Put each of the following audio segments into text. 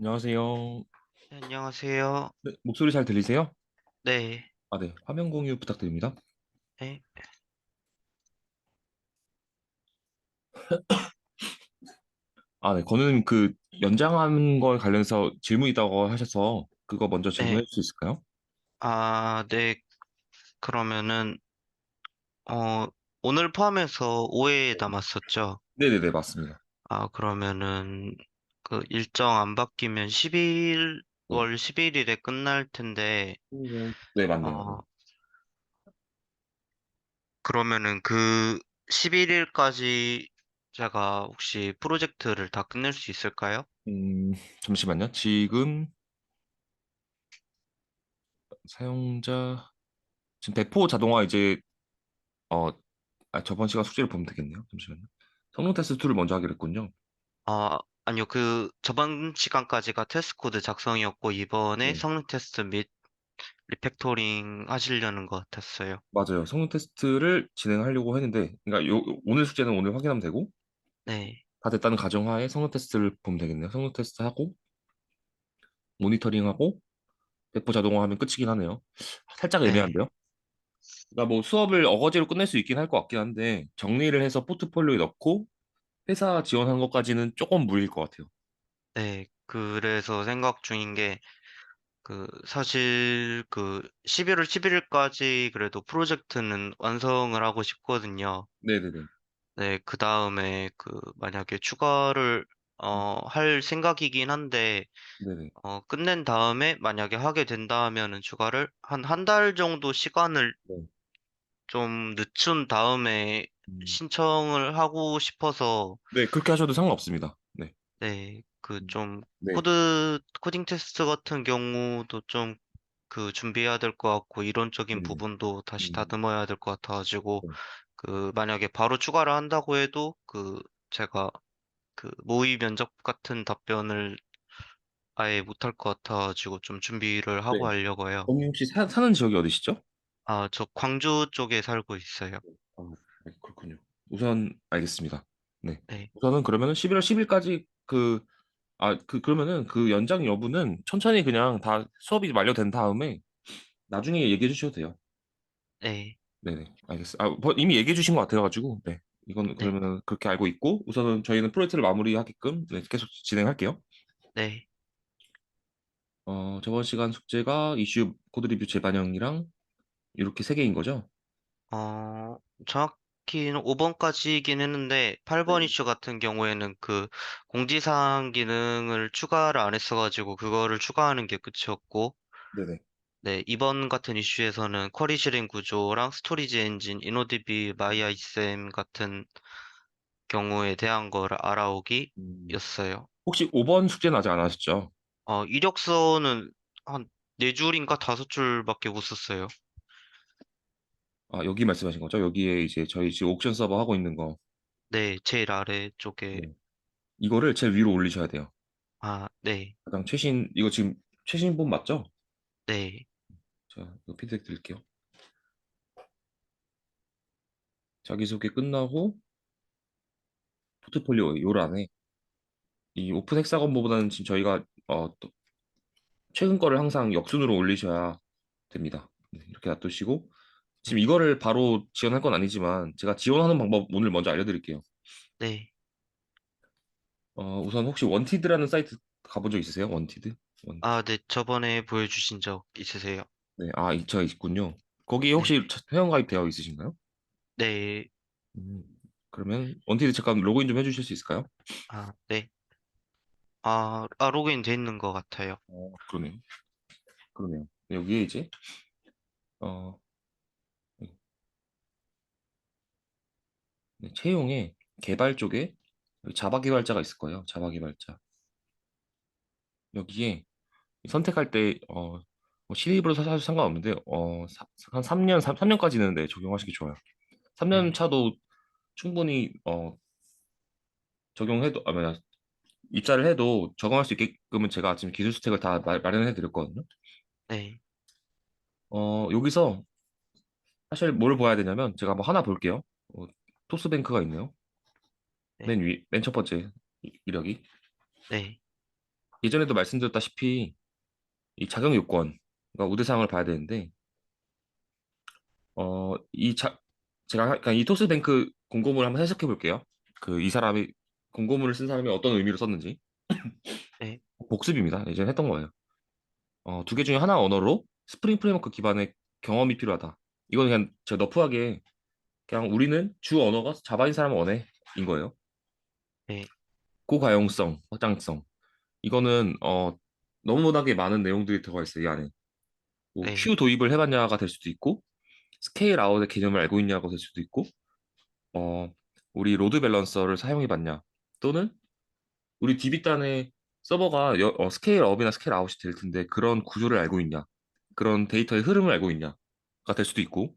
안녕하세요. 네, 안녕하세요. 네, 목소리 잘 들리세요? 네, 아, 네. 화면 공유 부탁드립니다. 네, 아, 네. 저는 그 연장한 걸 관련해서 질문 있다고 하셔서 그거 먼저 질문해 네. 줄 수 있을까요? 네. 그러면은, 어, 오늘 포함해서 5회 남았었죠? 네네네, 맞습니다. 그러면은, 그 일정 안 바뀌면 11월 네. 11일에 끝날 텐데, 네, 맞네요. 네. 어, 그러면은 그 11일까지 제가 혹시 프로젝트를 다 끝낼 수 있을까요? 음, 잠시만요. 지금 사용자 지금 대포 자동화 이제 어, 저번 시간 숙제를 보면 되겠네요. 잠시만요. 성능 테스트 툴을 먼저 하기로 했군요. 아니요. 그 저번 시간까지가 테스트 코드 작성이었고, 이번에 네. 성능 테스트 및 리팩토링 하시려는 것 같았어요. 맞아요. 성능 테스트를 진행하려고 했는데, 그러니까 오늘 숙제는 오늘 확인하면 되고, 네, 다 됐다는 가정하에 성능 테스트를 보면 되겠네요. 성능 테스트 하고 모니터링하고 배포 자동화하면 끝이긴 하네요. 살짝 네, 애매한데요. 그러니까 뭐 수업을 어거지로 끝낼 수 있긴 할 것 같긴 한데 정리를 해서 포트폴리오에 넣고 회사 지원하는 것까지는 조금 무리일 것 같아요. 네. 그래서 생각 중인 게, 사실 11월 11일까지 그래도 프로젝트는 완성을 하고 싶거든요. 네네네. 네, 그 다음에 만약에 추가를, 할 생각이긴 한데, 네네. 끝낸 다음에 만약에 하게 된다면은 추가를 한 달 정도 시간을 네. 좀 늦춘 다음에 음. 신청을 하고 싶어서, 네, 그렇게 하셔도 상관없습니다. 네. 네, 음. 네. 코딩 테스트 같은 경우도 좀 준비해야 될 것 같고, 이론적인 네네. 부분도 다시 음. 다듬어야 될 것 같아가지고, 네. 만약에 바로 추가를 한다고 해도, 제가 모의 면접 같은 답변을 아예 못할 것 같아가지고, 좀 준비를 네. 하고 하려고 해요. 어머님 혹시 사는 지역이 어디시죠? 저 광주 쪽에 살고 있어요. 아, 네, 그렇군요. 우선 알겠습니다. 네. 네, 우선은 그러면은 11월 10일까지 그러면은 그 연장 여부는 천천히 그냥 다 수업이 만료된 다음에 나중에 얘기해 주셔도 돼요. 네, 네네. 알겠어요. 이미 얘기해 주신 것 같아가지고, 네. 이건 네, 그러면은 그렇게 알고 있고, 우선은 저희는 프로젝트를 마무리하게끔 네, 계속 진행할게요. 네. 저번 시간 숙제가 이슈 코드 리뷰 재반영이랑 이렇게 세 개인 거죠? 어, 정확히는 5번까지이긴 했는데, 8번 네. 이슈 같은 경우에는 공지사항 기능을 추가를 안 했어가지고, 그거를 추가하는 게 끝이었고, 네네. 네, 이번 같은 이슈에서는 쿼리 실행 구조랑 스토리지 엔진, 이노디비, 마이아이셈 같은 경우에 대한 거를 음, 알아오기였어요. 혹시 5번 숙제는 아직 안 하셨죠? 이력서는 한 4줄인가 5줄밖에 못 썼어요. 아, 여기 말씀하신 거죠? 여기에 이제 저희 지금 옥션 서버 하고 있는 거. 네, 제일 아래쪽에, 네. 이거를 제일 위로 올리셔야 돼요. 네, 가장 최신, 이거 지금 최신본 맞죠? 네, 자, 이거 피드백 드릴게요. 자기소개 끝나고 포트폴리오 요란에 이 오픈 헥사건보다는 지금 저희가 또 최근 거를 항상 역순으로 올리셔야 됩니다. 네, 이렇게 놔두시고 지금 네, 이거를 바로 지원할 건 아니지만 제가 지원하는 방법 오늘 먼저 알려드릴게요. 네. 우선 혹시 원티드라는 사이트 가본 적 있으세요? 원티드? 원티드. 네, 저번에 보여주신 적 있으세요? 네, 저 있군요. 거기 네, 혹시 회원가입 되어 있으신가요? 네, 음, 그러면 원티드 잠깐 로그인 좀 해주실 수 있을까요? 네. 로그인 돼 있는 것 같아요. 그러네요. 그러네요. 여기에 이제 어, 네, 채용에 개발 쪽에 여기 자바 개발자가 있을 거예요. 자바 개발자. 여기에 선택할 때 뭐 신입으로 사실 상관없는데 한 3년 3년까지는 네, 적용하시기 좋아요. 3년 네, 차도 충분히 적용해도 뭐야 입사를 해도 적응할 수 있게끔은 제가 지금 기술 스택을 다 마련해 드렸거든요. 네, 여기서 사실 뭘 봐야 되냐면 제가 뭐 하나 볼게요. 토스뱅크가 있네요. 네, 맨 첫 번째 이력이. 네, 예전에도 말씀드렸다시피 이 자격 요건, 그러니까 우대사항을 봐야 되는데 어, 제가 그냥 이 토스뱅크 공고문을 한번 해석해 볼게요. 그 이 사람이 공고문을 쓴 사람이 어떤 의미로 썼는지. 네, 복습입니다. 예전에 했던 거예요. 두 개 중에 하나 언어로 스프링 프레임워크 기반의 경험이 필요하다. 이건 그냥 제가 너프하게 그냥 우리는 주 언어가 자바인 사람 언어인 거예요. 네, 고가용성, 확장성. 이거는 너무나게 많은 내용들이 들어가 있어요, 이 안에. 뭐 네, Q 도입을 해봤냐가 될 수도 있고, 스케일 아웃의 개념을 알고 있냐가 될 수도 있고, 어, 우리 로드 밸런서를 사용해봤냐, 또는 우리 DB단의 서버가 스케일 업이나 스케일 아웃이 될 텐데 그런 구조를 알고 있냐, 그런 데이터의 흐름을 알고 있냐가 될 수도 있고,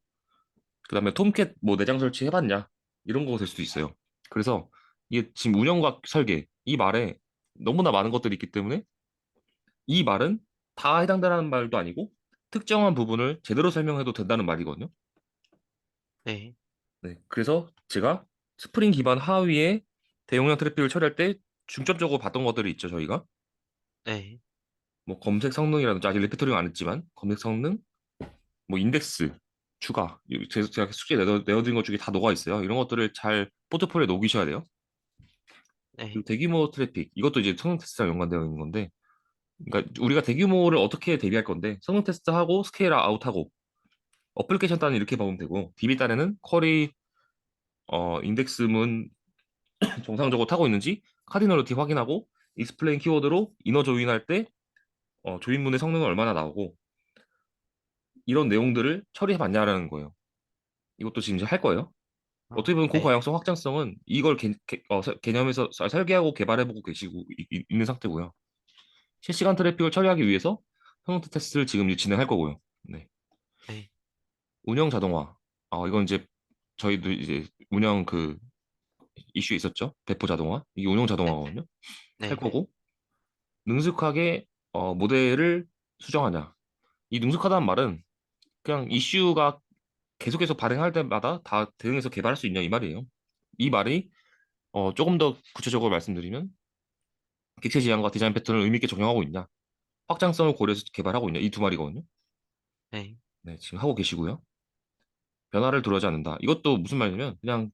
그다음에 톰캣 뭐 내장 설치 해봤냐 이런 거 될 수도 있어요. 그래서 이게 지금 운영과 설계 이 말에 너무나 많은 것들이 있기 때문에 이 말은 다 해당되는 말도 아니고 특정한 부분을 제대로 설명해도 된다는 말이거든요. 네, 네, 그래서 제가 스프링 기반 하위에 대용량 트래픽을 처리할 때 중점적으로 봤던 것들이 있죠, 저희가. 네, 뭐 검색 성능이라든지 아직 리피터링 안 했지만 검색 성능, 뭐 인덱스, 추가, 제가 숙제 내어드린 것 중에 다 녹아 있어요. 이런 것들을 잘 포트폴리오에 녹이셔야 돼요. 네, 그리고 대규모 트래픽, 이것도 이제 성능 테스트랑 연관되어 있는 건데, 그러니까 우리가 대규모를 어떻게 대비할 건데 성능 테스트하고 스케일 아웃하고 어플리케이션 단위 이렇게 보면 되고 DB 단에는 쿼리 인덱스문 정상적으로 타고 있는지 카디널리티 확인하고 익스플레인 키워드로 이너 조인할 때 조인문의 성능은 얼마나 나오고 이런 내용들을 처리해 봤냐라는 거예요. 이것도 지금 이제 할 거예요. 어떻게 보면 네, 고가용성 확장성은 이걸 개념에서 설계하고 개발해보고 계시고 있는 상태고요. 실시간 트래픽을 처리하기 위해서 성능 테스트를 지금 진행할 거고요. 네. 네, 운영 자동화. 이건 이제 저희도 이제 운영 이슈 있었죠. 배포 자동화. 이게 운영 네, 자동화거든요. 할 네, 거고 능숙하게 모델을 수정하냐. 이 능숙하다는 말은 그냥 이슈가 계속해서 발행할 때마다 다 대응해서 개발할 수 있냐 이 말이에요. 이 말이 조금 더 구체적으로 말씀드리면 객체 지향과 디자인 패턴을 의미 있게 적용하고 있냐, 확장성을 고려해서 개발하고 있냐 이 두 말이거든요. 네, 네, 지금 하고 계시고요. 변화를 두려워하지 않는다. 이것도 무슨 말이냐면 그냥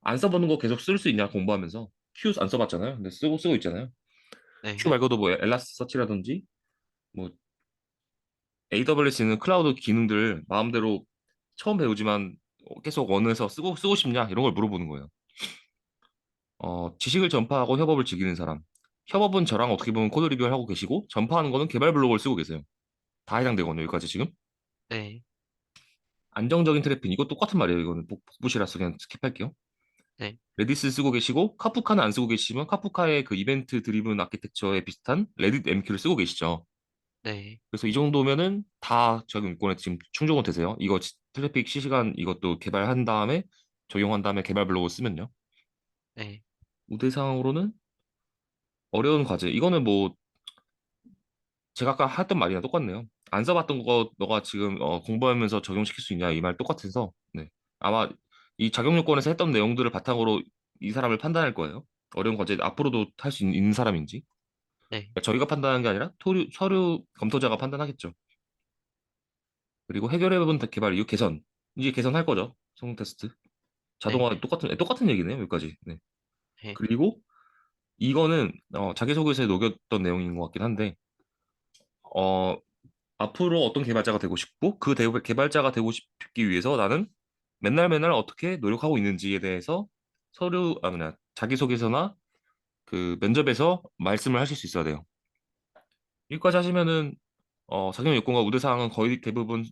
안 써보는 거 계속 쓸 수 있냐 공부하면서 Q 안 써봤잖아요. 근데 쓰고 있잖아요. Q 네, 말고도 뭐 엘라스서치라든지 뭐 AWS는 클라우드 기능들 마음대로 처음 배우지만 계속 원해서 쓰고 싶냐 이런 걸 물어보는 거예요. 지식을 전파하고 협업을 즐기는 사람. 협업은 저랑 어떻게 보면 코드 리뷰를 하고 계시고 전파하는 거는 개발 블로그를 쓰고 계세요. 다 해당되거든요. 여기까지 지금. 네, 안정적인 트래픽 이거 똑같은 말이에요. 이거는 복붙이라서 그냥 스킵할게요. 네, 레디스 쓰고 계시고 카프카는 안 쓰고 계시지만 카프카의 그 이벤트 드리븐 아키텍처에 비슷한 레딧 MQ를 쓰고 계시죠. 네, 그래서 이 정도면은 다 적용 요건에 지금 충족은 되세요. 이거 트래픽 실시간 이것도 개발한 다음에 적용한 다음에 개발 블로그 쓰면요. 네, 우대사항으로는 어려운 과제. 이거는 뭐 제가 아까 했던 말이랑 똑같네요. 안 써봤던 거 너가 지금 공부하면서 적용시킬 수 있냐 이 말 똑같아서 네. 아마 이 자격 요건에서 했던 내용들을 바탕으로 이 사람을 판단할 거예요. 어려운 과제 앞으로도 할 수 있는 사람인지. 네, 그러니까 저희가 판단하는 게 아니라 서류 검토자가 판단하겠죠. 그리고 해결해본 개발 이후 개선. 이제 개선할 거죠. 성능 테스트. 네, 자동화 똑같은 얘기네요. 여기까지. 네. 네, 그리고 이거는 자기소개서에 녹였던 내용인 것 같긴 한데 어, 앞으로 어떤 개발자가 되고 싶고 그 개발자가 되고 싶기 위해서 나는 맨날 어떻게 노력하고 있는지에 대해서 뭐냐 자기소개서나 그 면접에서 말씀을 하실 수 있어야 돼요. 여기까지 하시면은 작용 요건과 우대 사항은 거의 대부분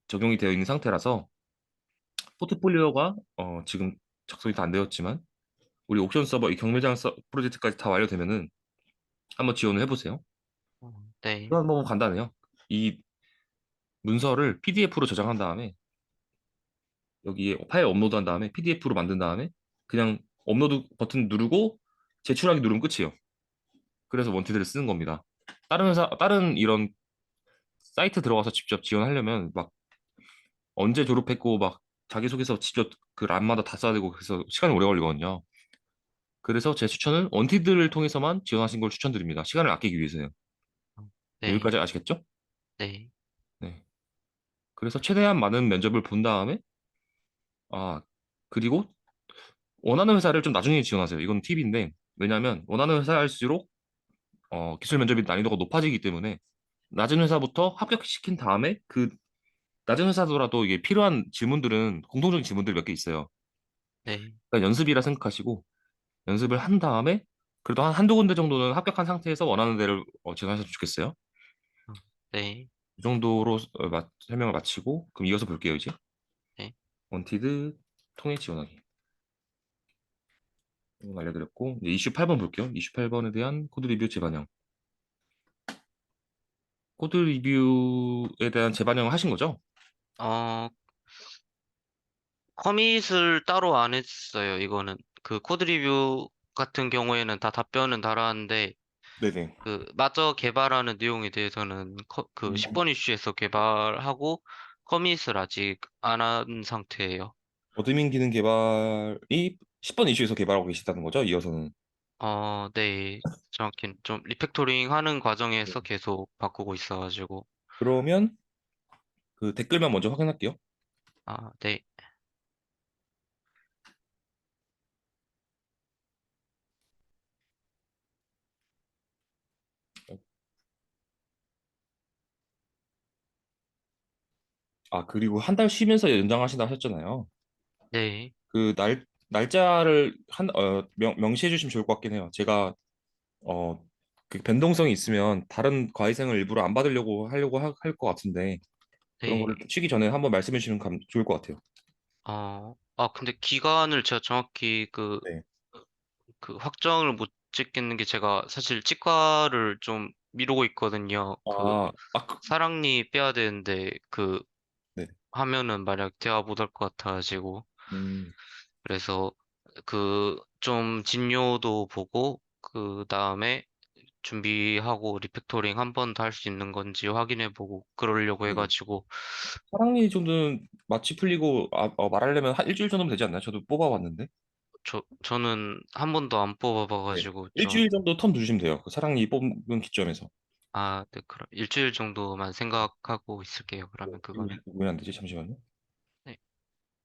적용이 되어 있는 상태라서 포트폴리오가 지금 작성이 다 안 되었지만 우리 옥션 서버 이 경매장 프로젝트까지 다 완료되면은 한번 지원을 해보세요. 네, 그런 방법은 간단해요. 이 문서를 PDF로 저장한 다음에 여기에 파일 업로드한 다음에 PDF로 만든 다음에 그냥 업로드 버튼 누르고 제출하기 누르면 끝이에요. 그래서 원티드를 쓰는 겁니다. 다른 이런 사이트 들어가서 직접 지원하려면 막 언제 졸업했고 막 자기소개서 직접 그 란마다 다 써야 되고 그래서 시간이 오래 걸리거든요. 그래서 제 추천은 원티드를 통해서만 지원하신 걸 추천드립니다. 시간을 아끼기 위해서요. 어, 네, 네, 여기까지 아시겠죠? 네, 네. 그래서 최대한 많은 면접을 본 다음에, 아, 그리고 원하는 회사를 좀 나중에 지원하세요. 이건 팁인데, 왜냐하면 원하는 회사일수록 기술 면접이 난이도가 높아지기 때문에 낮은 회사부터 합격시킨 다음에 그 낮은 회사더라도 이게 필요한 질문들은 공통적인 질문들이 몇 개 있어요. 네, 그러니까 연습이라 생각하시고 연습을 한 다음에 그래도 한 한두 군데 정도는 합격한 상태에서 원하는 데를 지원하셨으면 좋겠어요. 어, 네, 이 정도로 설명을 마치고 그럼 이어서 볼게요, 이제. 네. 원티드 통해 지원하기. 이건 알려드렸고 이제 이슈 8번 볼게요. 이슈 8번에 대한 코드 리뷰 재반영. 코드 리뷰에 대한 재반영을 하신 거죠? 어, 커밋을 따로 안 했어요, 이거는. 그 코드 리뷰 같은 경우에는 다 답변은 달았는데, 네네. 마저 개발하는 내용에 대해서는 그 음, 10번 이슈에서 개발하고 커밋을 아직 안 한 상태예요. 어드민 기능 개발이 10번 이슈에서 개발하고 계시다는 거죠? 이어서는. 네. 정확히 좀 리팩토링 하는 네. 과정에서 계속 바꾸고 있어가지고. 그러면 그 댓글만 먼저 확인할게요. 네. 아, 그리고 한 달 쉬면서 연장하신다 하셨잖아요. 네. 그 날짜를 명시해 주시면 좋을 것 같긴 해요. 제가 어, 그 변동성이 있으면 다른 과외생을 일부러 안 받으려고 하려고 할 것 같은데 그런 네. 거를 쉬기 전에 한번 말씀해 주시면 좋을 것 같아요. 근데 기간을 제가 정확히 네. 확정을 못 짓겠는 게 제가 사실 치과를 좀 미루고 있거든요. 사랑니 빼야 되는데, 네. 하면은 만약 대화 못 할 것 같아가지고. 음, 그래서 좀 진료도 보고 그 다음에 준비하고 리팩토링 한 번 더 할 수 있는 건지 확인해 보고 그러려고 네. 해가지고 사랑니 정도는 마취 풀리고 말하려면 한 일주일 정도면 되지 않나요? 저도 뽑아봤는데. 저는 한 번도 안 네. 뽑아봐가지고 좀. 일주일 정도 텀 두시면 돼요. 그 사랑니 뽑는 기점에서. 네, 그럼 일주일 정도만 생각하고 있을게요. 그러면 그거는. 왜 안 되지? 잠시만요. 네.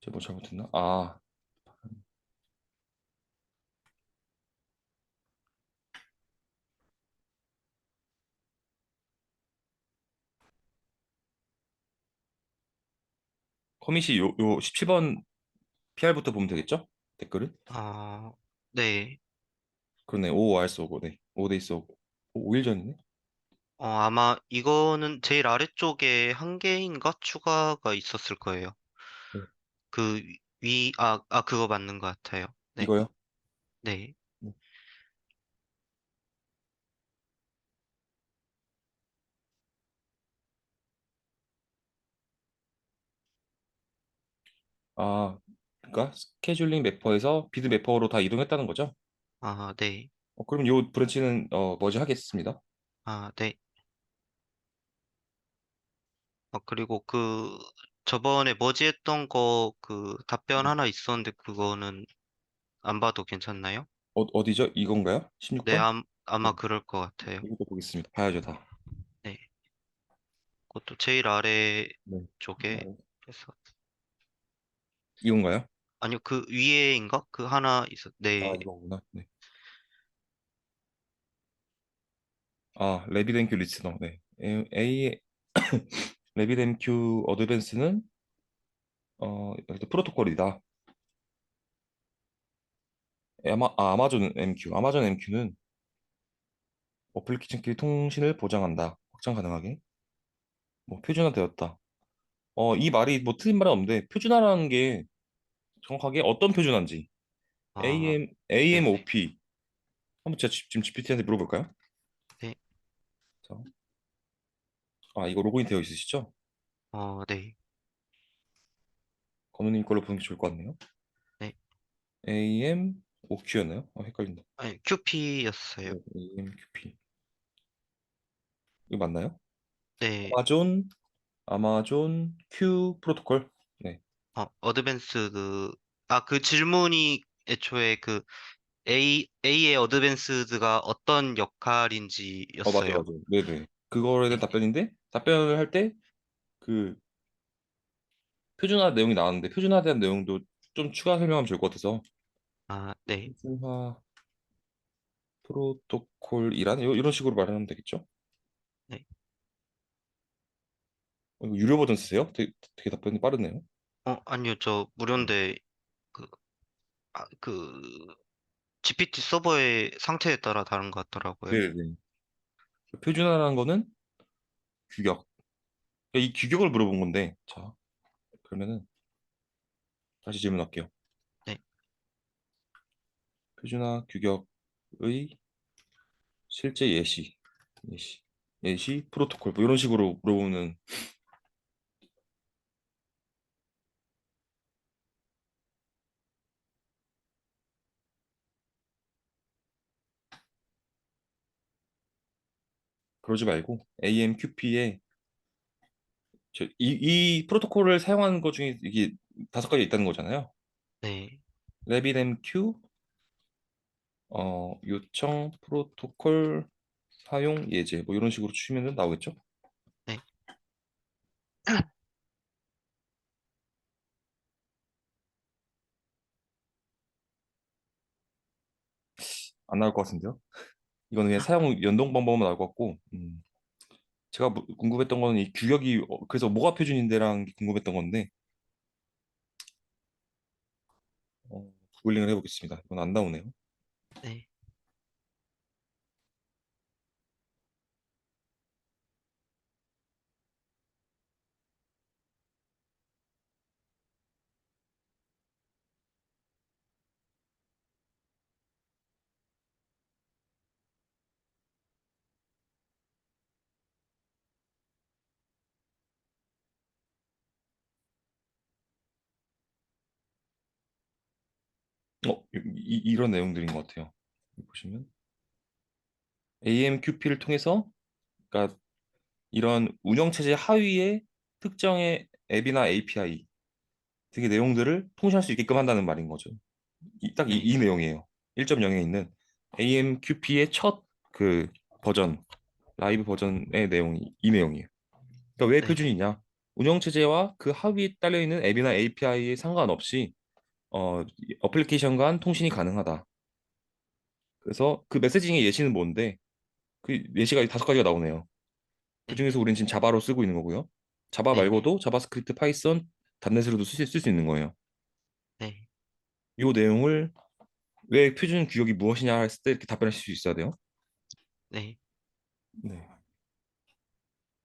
제가 뭐 잘못했나? 아, 커밋이 요 17번 PR부터 보면 되겠죠? 댓글을? 아, 네. 그러네. 5RS 오고, 네. 5데이스 오고. 5일 전이네? 아마 이거는 제일 아래쪽에 한 개인가 추가가 있었을 거예요. 네. 그거 맞는 것 같아요. 네. 이거요? 네. 네. 아, 그러니까 스케줄링 매퍼에서 비드 매퍼로 다 이동했다는 거죠? 네. 그럼 요 브랜치는 머지 하겠습니다. 네. 그리고 저번에 머지했던 거 답변 하나 있었는데 그거는 안 봐도 괜찮나요? 어디죠? 이건가요? 네, 16번? 아마 네. 그럴 것 같아요. 이것도 보겠습니다. 봐야죠, 다. 네. 그것도 제일 아래 네. 쪽에 아, 해서. 이건가요? 아니요, 그 위에인가? 그 하나 네. 이거구나. 네. 레비덴큐 리스너. 네. 레비덴큐 어드밴스는 여기서 프로토콜이다. 아마존 MQ. 아마존 MQ는 어플리케이션끼리 통신을 보장한다. 확장 가능하게. 뭐 표준화되었다. 이 말이 뭐 틀린 말은 없는데 표준화라는 게 정확하게 어떤 표준화인지 아, 네네. AMOP 한번 제가 지금 GPT한테 물어볼까요? 네. 자, 이거 로그인 되어 있으시죠? 네. 건우님 걸로 보는 게 좋을 것 같네요. 네. AMOQ였나요? 헷갈린다. 아니, QP였어요. 네, AMQP 이거 맞나요? 네. 아마존 Q 프로토콜. 네. 어드밴스 그 질문이 애초에 A의 어드밴스드가 어떤 맞아, 역할인지였어요. 맞아. 네네. 그거에 대한 네. 답변인데, 답변을 할 때, 그, 표준화 내용이 나왔는데, 표준화에 대한 내용도 좀 추가 설명하면 좋을 것 같아서, 아, 네. 표준화 프로토콜이란, 이런 식으로 말하면 되겠죠? 네. 이거 유료 버전 쓰세요? 되게 답변이 빠르네요. 아니요, 저 음. 무료인데, 그, 그, GPT 서버의 상태에 따라 다른 것 같더라고요. 네네. 표준화라는 거는 규격. 그러니까 이 규격을 물어본 건데, 자, 그러면은 다시 질문할게요. 네. 표준화 규격의 실제 예시, 예시 프로토콜 뭐 이런 식으로 물어보는. 그러지 말고 AMQP에 이 프로토콜을 사용하는 것 중에 이게 5가지 있다는 거잖아요. 네. RabbitMQ 요청 프로토콜 사용 예제 뭐 이런 식으로 치면은 나오겠죠? 네. 안 나올 것 같은데요? 이거는 그냥 사용 연동 방법만 나올 것 같고, 제가 궁금했던 거는 이 규격이 그래서 뭐가 표준인데랑 궁금했던 건데, 구글링을 해보겠습니다. 이건 안 나오네요. 네. 이런 내용들인 것 같아요. 여기 보시면 AMQP를 통해서, 그러니까 이런 운영체제 하위의 특정의 앱이나 API 등의 내용들을 통신할 수 있게끔 한다는 말인 거죠. 딱 이 네. 내용이에요. 1.0에 있는 AMQP의 첫 그 버전, 라이브 버전의 내용이 이 내용이에요. 그러니까 왜 네. 표준이냐? 운영체제와 그 하위에 딸려 있는 앱이나 API에 상관없이 어플리케이션 간 통신이 가능하다. 그래서 그 메시징의 예시는 뭔데? 그 예시가 5가지가 나오네요. 네. 그중에서 우리는 지금 자바로 쓰고 있는 거고요. 자바 네. 말고도 자바스크립트, 파이썬, 단넷으로도 쓸 수 있는 거예요. 네. 이 내용을 왜 표준 규격이 무엇이냐 했을 때 이렇게 답변하실 수 있어야 돼요. 네. 네.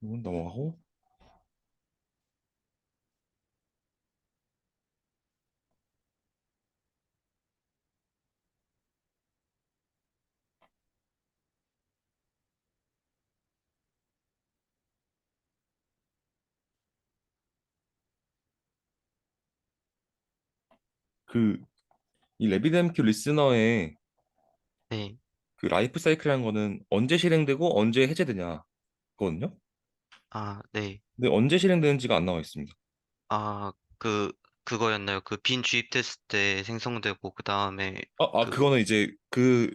이건 넘어가고 그 이 레비demq 리스너의 네. 그 라이프 사이클이라는 거는 언제 실행되고 언제 해제되냐 거든요. 아, 네. 근데 언제 실행되는지가 안 나와 있습니다. 아, 그거였나요? 그 빈 주입됐을 때 생성되고, 그 다음에, 그, 그거는 이제 그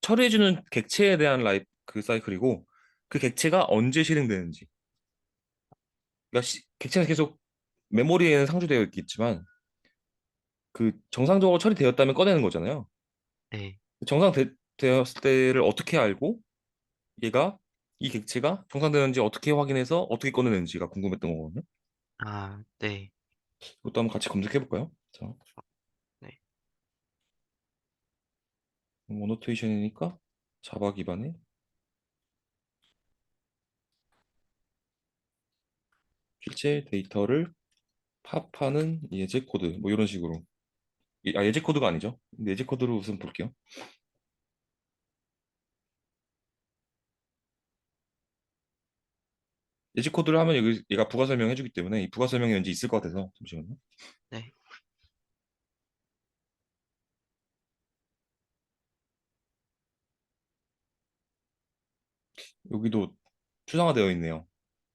처리해주는 객체에 대한 라이프 그 사이클이고 그 객체가 언제 실행되는지. 그러니까 객체는 계속 메모리에는 상주되어 있겠지만 그 정상적으로 처리되었다면 꺼내는 거잖아요. 네. 정상되었을 때를 어떻게 알고 얘가 이 객체가 정상되는지 어떻게 확인해서 어떻게 꺼내는지가 궁금했던 거거든요. 아, 네. 이것도 한번 같이 검색해 볼까요? 자, 네. 모노테이션이니까 자바 기반의 실제 데이터를 팝하는 예제 코드 뭐 이런 식으로. 예제 코드가 아니죠. 근데 예제 코드로 우선 볼게요. 예제 코드를 하면 여기 얘가 부가 설명해 주기 때문에 이 부가 설명이 왠지 있을 것 같아서 잠시만요. 네. 여기도 추상화되어 있네요.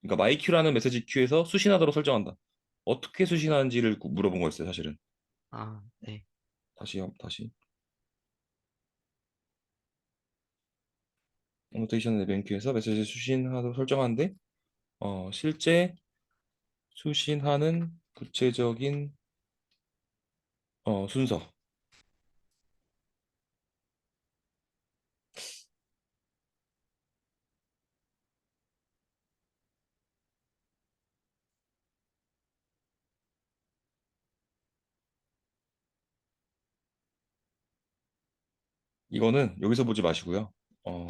그러니까 myQ라는 메시지 큐에서 수신하도록 설정한다. 어떻게 수신하는지를 물어본 거였어요, 사실은. 아, 네. 다시. 노테이션 앱엔큐에서 메시지 수신하도록 설정하는데 실제 수신하는 구체적인 순서. 이거는 여기서 보지 마시고요. 어,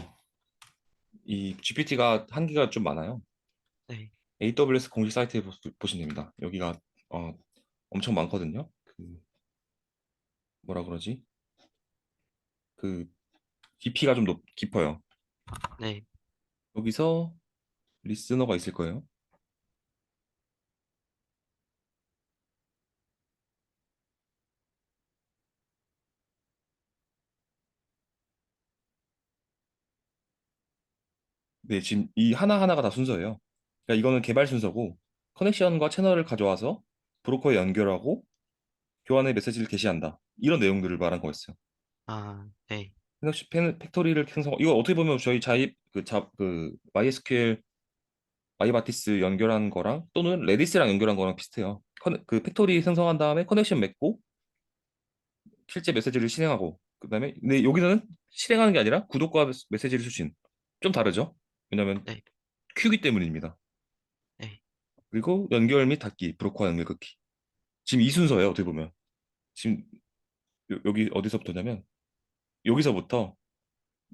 이 GPT가 한계가 좀 많아요. 네, AWS 공식 사이트에 보시면 됩니다. 여기가 엄청 많거든요. 뭐라 그러지? 그 깊이가 좀 깊어요. 네, 여기서 리스너가 있을 거예요. 네, 지금 이 하나하나가 다 순서예요. 그러니까 이거는 개발 순서고 커넥션과 채널을 가져와서 브로커에 연결하고 교환의 메시지를 게시한다. 이런 내용들을 말한 거였어요. 아, 네, 팩토리를 생성. 이거 어떻게 보면 저희 자입 그 MySQL 마이바티스 연결한 거랑 또는 레디스랑 연결한 거랑 비슷해요. 그 팩토리 생성한 다음에 커넥션 맺고 실제 메시지를 실행하고 그다음에 근데 여기는 실행하는 게 아니라 구독과 메시지를 수신. 좀 다르죠? 왜냐면 네, 큐기 때문입니다. 네, 그리고 연결 및 닫기, 브로커와 연결 끊기. 지금 이 순서예요. 어떻게 보면 지금 여기 어디서부터냐면 여기서부터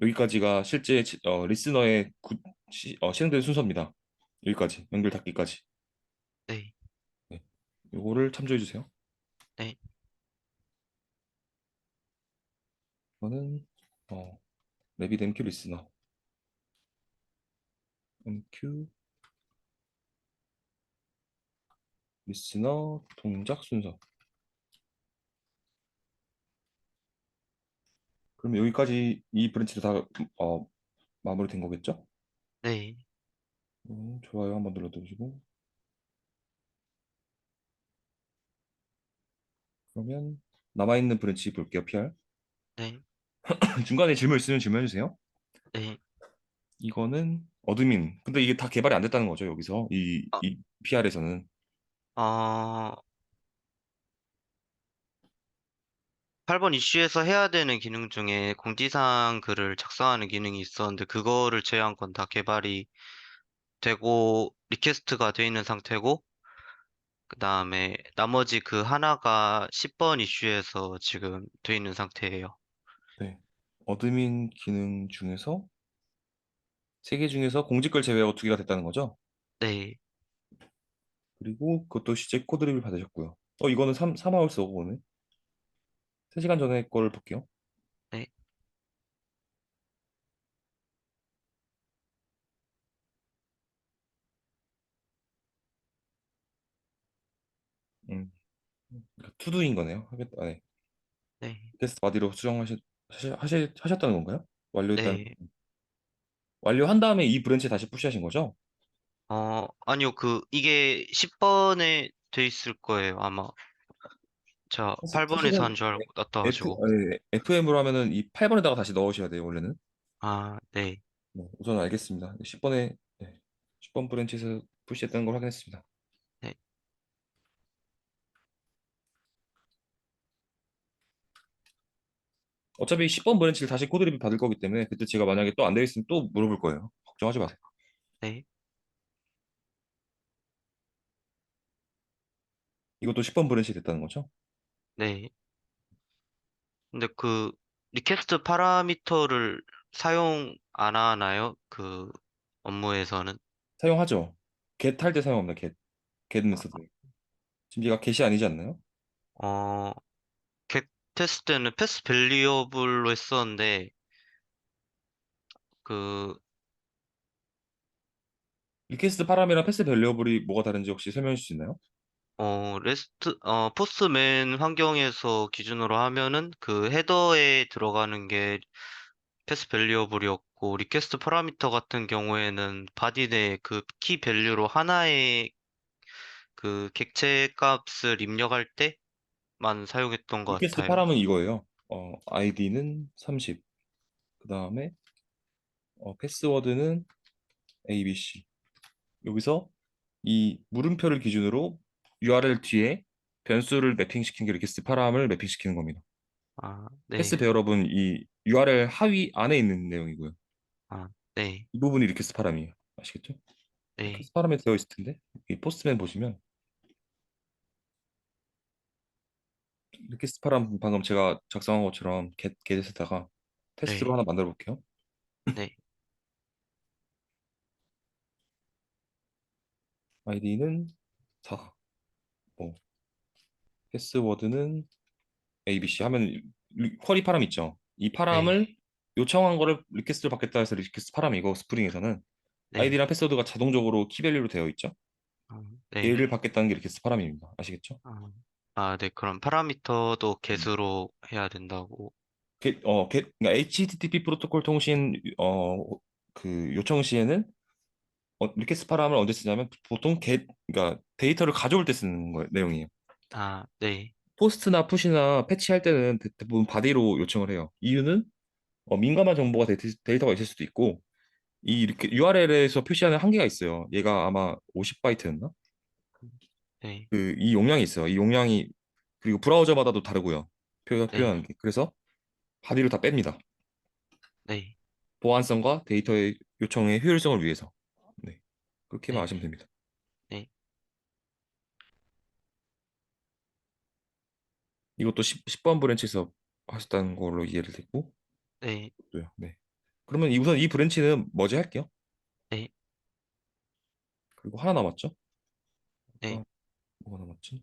여기까지가 실제 리스너의 실행된 순서입니다. 여기까지 연결 닫기까지. 네, 네. 요거를 참조해 주세요. 네, 이거는 랩이 MQ 리스너, MQ 리스너 동작 순서. 그럼 여기까지 이 브랜치도 다 마무리된 거겠죠? 네, 좋아요 한번 눌러주시고 그러면 남아있는 브랜치 볼게요. PR. 네, 중간에 질문 있으면 질문해 주세요. 네. 이거는 어드민. 근데 이게 다 개발이 안 됐다는 거죠, 여기서. 이 PR에서는. 어, 8번 이슈에서 해야 되는 기능 중에 공지사항 글을 작성하는 기능이 있었는데 그거를 제외한 건 다 개발이 되고 리퀘스트가 돼 있는 상태고 그다음에 나머지 그 하나가 10번 이슈에서 지금 돼 있는 상태예요. 네. 어드민 기능 중에서 세 개 중에서 공지글 제외하고 두 개가 됐다는 거죠. 네, 그리고 그것도 실제 코드립을 받으셨고요. 이거는 3화월 쓰고 오네. 3시간 전에 거를 볼게요. 네, 음, 그러니까 투두인 거네요. 하겠다. 네. 네, 테스트 바디로 하셨다는 건가요? 완료했다는. 네. 완료한 다음에 이 브랜치 다시 푸시하신 거죠? 아니요, 이게 10번에 돼 있을 거예요, 아마. 제가 8번에서 사실은 한 줄 알고 놨다가지고. FM으로 하면은 이 8번에다가 다시 넣으셔야 돼요, 원래는. 아, 네, 우선 알겠습니다. 10번에 10번 브랜치에서 푸시했다는 걸 확인했습니다. 네, 어차피 10번 브랜치를 다시 코드 리뷰 받을 거기 때문에 그때 제가 만약에 또 안 되어 있으면 또 물어볼 거예요. 걱정하지 마세요. 네, 이것도 10번 브랜치 됐다는 거죠? 네. 근데 리퀘스트 파라미터를 사용 안 하나요? 업무에서는? 사용하죠. get 할 때 사용합니다. get 메소드. 지금 얘가 get이 아니지 않나요? 어, 객 테스트 때는 패스 밸리어블로 했었는데, 그, 리퀘스트 파람이랑 패스 밸류어블이 뭐가 다른지 혹시 설명해 주실 수 있나요? 포스트맨 환경에서 기준으로 하면은 그 헤더에 들어가는 게 패스 밸리어블이었고, 리퀘스트 파라미터 같은 경우에는 바디 내 그 키 밸류로 하나의 그 객체 값을 입력할 때만 사용했던 것 리퀘스트 같아요. 파람은 이거예요. ID는 30. 그 다음에 패스워드는 ABC. 여기서 이 물음표를 기준으로 URL 뒤에 변수를 매핑시킨 게 리퀘스트 파람을 매핑시키는 겁니다. 아, 패스 네. 배열업은 이 URL 하위 안에 있는 내용이고요. 아, 네. 이 부분이 리퀘스트 파람이에요. 아시겠죠? 네. 리퀘스트 파람에 되어 있을 텐데 이 포스트맨 보시면 리퀘스트 파람 방금 제가 작성한 것처럼 get에다가 테스트로 네. 하나 만들어 볼게요. 네. 아이디는 4, 뭐 패스워드는 ABC 하면 쿼리 파람 있죠. 이 네. 파람을 요청한 거를 리퀘스트를 받겠다 해서 리퀘스트 파람이고 스프링에서는 네. 아이디랑 패스워드가 자동적으로 키밸류로 되어 있죠. 아, 네. 얘를 받겠다는 게 리퀘스트 파람입니다. 아시겠죠? 아, 아, 네. 그럼 파라미터도 get으로 해야 된다고. 그러니까 HTTP 프로토콜 통신 그 요청 시에는 리퀘스트 파람을 언제 쓰냐면 보통 그러니까 데이터를 가져올 때 쓰는 거예요, 내용이에요. 아, 네. 포스트나 푸시나 패치할 때는 대부분 바디로 요청을 해요. 이유는 민감한 정보가 데이터가 있을 수도 있고 이 이렇게 URL에서 표시하는 한계가 있어요. 얘가 아마 50바이트였나? 네. 그 이 용량이 있어요. 이 용량이 그리고 브라우저마다도 다르고요. 네. 표현하는 게. 그래서 바디를 다 뺍니다. 네. 보안성과 데이터의 요청의 효율성을 위해서. 네. 그렇게만 네. 아시면 됩니다. 네. 이것도 10번 브랜치에서 하셨다는 걸로 이해를 됐고. 네. 네. 그러면 우선 이 브랜치는 뭐지 할게요. 네. 그리고 하나 남았죠? 네. 아까 뭐가 남았지?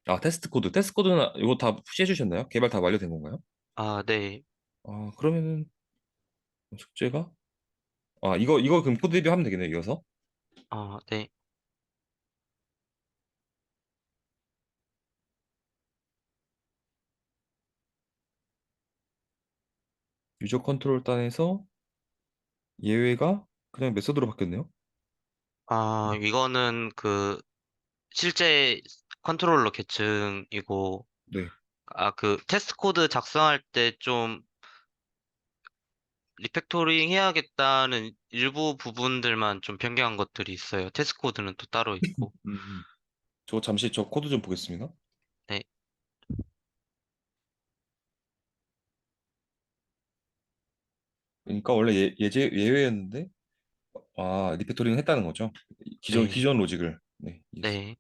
아, 테스트 코드. 테스트 코드는 이거 다 푸시해 주셨나요? 개발 다 완료된 건가요? 아, 네. 그러면은 숙제가 이거 그럼 코드 리뷰 하면 되겠네요. 이어서 아, 네. 유저 컨트롤 단에서 예외가 그냥 메소드로 바뀌었네요. 아, 이거는 그 실제 컨트롤러 계층이고 네. 아, 그 테스트 코드 작성할 때 좀 리팩토링 해야겠다는 일부 부분들만 좀 변경한 것들이 있어요. 테스트 코드는 또 따로 있고. 저 잠시 저 코드 좀 보겠습니다. 네. 그러니까 원래 예외였는데 리팩토링 했다는 거죠. 네. 기존 로직을. 네, 이해했습니다. 네.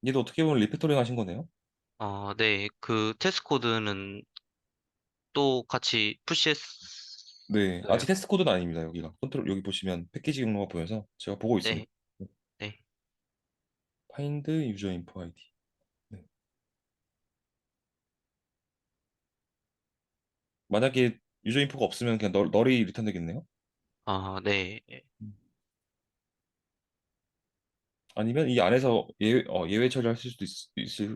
얘도 어떻게 보면 리팩토링 하신 거네요. 네. 그 테스트 코드는 또 같이 네, 푸시했어요. 아직 테스트 코드는 아닙니다. 여기가 컨트롤 여기 보시면 패키지 경로가 보여서 제가 보고 있습니다. 네. 네. find user info ID. 네. 만약에 유저 인포가 없으면 그냥 널이 리턴 되겠네요. 아, 네. 음. 아니면 이 안에서 예외 처리하실 수도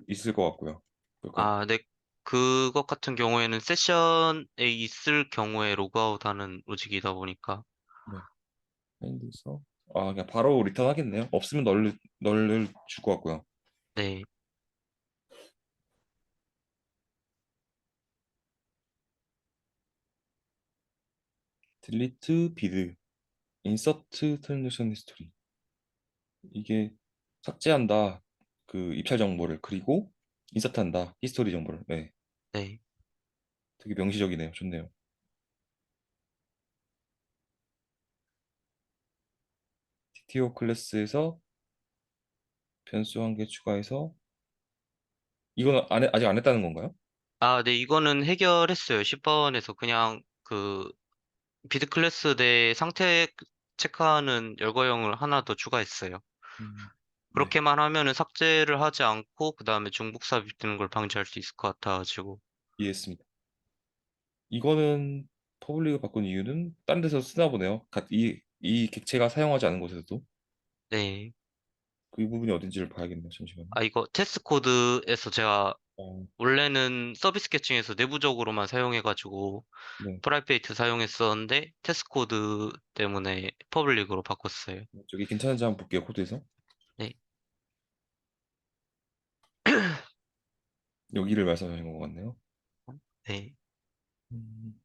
있을 것 같고요. 그러니까 아, 네. 그것 같은 경우에는 세션에 있을 경우에 로그아웃 하는 로직이다 보니까. 네. find에서 그냥 바로 리턴 하겠네요. 없으면 널을 줄 것 같고요. 네. delete bid, insert transaction history. 이게 삭제한다. 그 입찰 정보를 그리고 인서트한다. 히스토리 정보를. 네. 네. 되게 명시적이네요. 좋네요. DTO 클래스에서 변수 한 개 추가해서 이거는 아직 안 했다는 건가요? 아, 네. 이거는 해결했어요. 10번에서 그냥 그 비드 클래스 내 상태 체크하는 열거형을 하나 더 추가했어요. 네, 그렇게만 하면은 삭제를 하지 않고 그 다음에 중복 삽입되는 걸 방지할 수 있을 것 같아가지고. 이해했습니다. 이거는 퍼블릭을 바꾼 이유는 다른 데서 쓰나 보네요. 이 객체가 사용하지 않은 곳에서도 네. 그 부분이 어딘지를 봐야겠네요. 잠시만요. 아, 이거 테스트 코드에서 제가 어, 원래는 서비스 계층에서 내부적으로만 사용해가지고 네. 프라이베이트 사용했었는데 테스트 코드 때문에 퍼블릭으로 바꿨어요. 저기 괜찮은지 한번 볼게요. 코드에서. 네. 여기를 말씀하시는 것 같네요. 네. 음,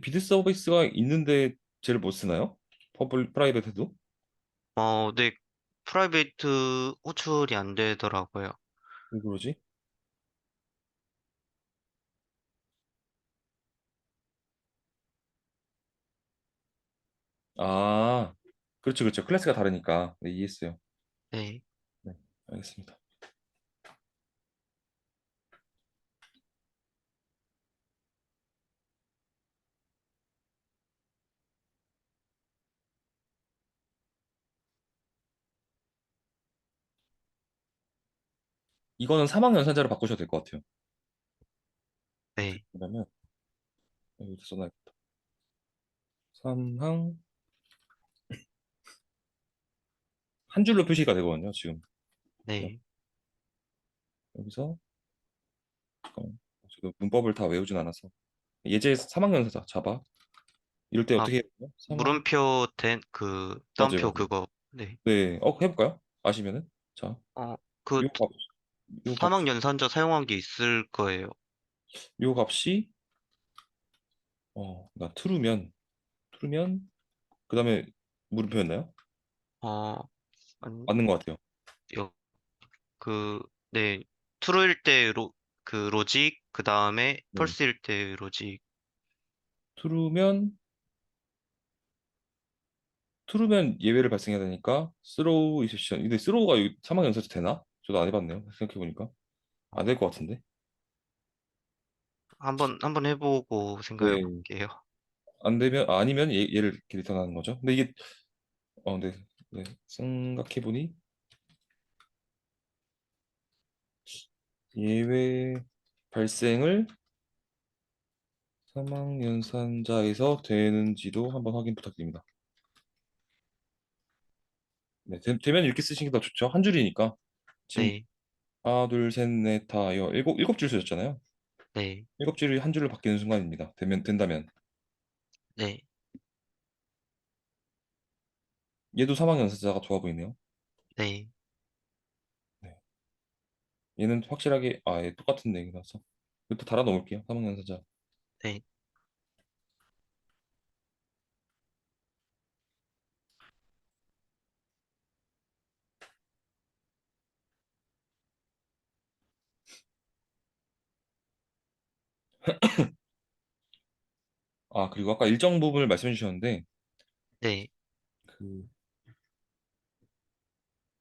비드 서비스가 있는데 쟤를 못 쓰나요? 프라이빗해도? 네. 프라이베이트 호출이 안 되더라고요. 왜 그러지? 아, 그렇죠, 그렇죠. 클래스가 다르니까. 네, 이해했어요. 네. 네, 알겠습니다. 이거는 사망 연산자로 바꾸셔도 될 것 같아요. 네. 그러면 여기다 써놔야겠다. 사망 한 줄로 표시가 되거든요, 지금. 네. 여기서 잠깐만. 지금 문법을 다 외우진 않아서 예제 사망 연산자 잡아. 이럴 때 아, 어떻게 해요? 사망. 물음표 된 그 맞아요, 따옴표 맞아요. 그거. 네. 네, 해볼까요? 아시면은 자, 그 요 값, 요 값, 사막 연산자 사용한 게 있을 거예요. 요 값이 나 트루면 그다음에 물음표였나요? 어, 아니, 맞는 것 같아요. 여, 네. true일 때 그 로직, 그 다음에 네. false일 때 로직. 트루면 트루면 예외를 발생해야 되니까 스로우 이셉션. 근데 스로우가 사망 연산자 되나? 저도 안 해봤네요. 생각해 보니까 안 될 것 같은데. 한번 해보고 생각해 네. 볼게요. 안 되면 아니면 얘를 이렇게 리턴하는 거죠. 근데 이게 네, 네. 생각해 보니 예외 발생을 사망 연산자에서 되는지도 한번 확인 부탁드립니다. 네, 되면 이렇게 쓰시는 게 더 좋죠. 한 줄이니까. 지금 네. 하나, 둘, 셋, 넷, 다, 일곱 줄 쓰셨잖아요. 네. 일곱 줄이 한 줄로 바뀌는 순간입니다. 된다면. 네. 얘도 사망 연산자가 좋아 보이네요. 네. 네. 얘는 확실하게, 얘 똑같은 내용이라서. 이것도 달아 놓을게요. 사망 연산자. 네. 그리고 아까 일정 부분을 말씀해 주셨는데, 네. 그,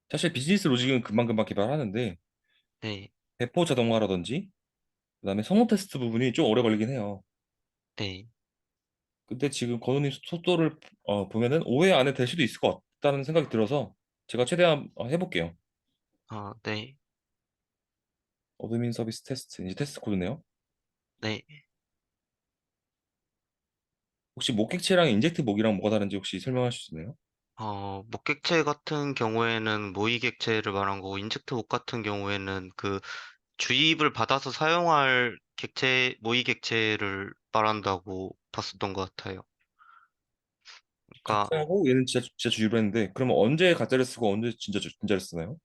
사실 비즈니스 로직은 금방금방 개발하는데, 네. 배포 자동화라든지, 그다음에 성능 테스트 부분이 좀 오래 걸리긴 해요. 네. 근데 지금 건우님 속도를 보면은 5회 안에 될 수도 있을 것 같다는 생각이 들어서 제가 최대한 해볼게요. 네. 어드민 서비스 테스트 이제 테스트 코드네요. 네. 혹시 목객체랑 인젝트 목이랑 뭐가 다른지 혹시 설명할 수 있나요? 목객체 같은 경우에는 모의객체를 말한 거고, 인젝트복 같은 경우에는 그 주입을 받아서 사용할 모의객체를 말한다고 봤었던 것 같아요. 그러니까, 가짜고 얘는 진짜 주의를 했는데 그러면 언제 가짜를 쓰고 언제 진짜를 쓰나요?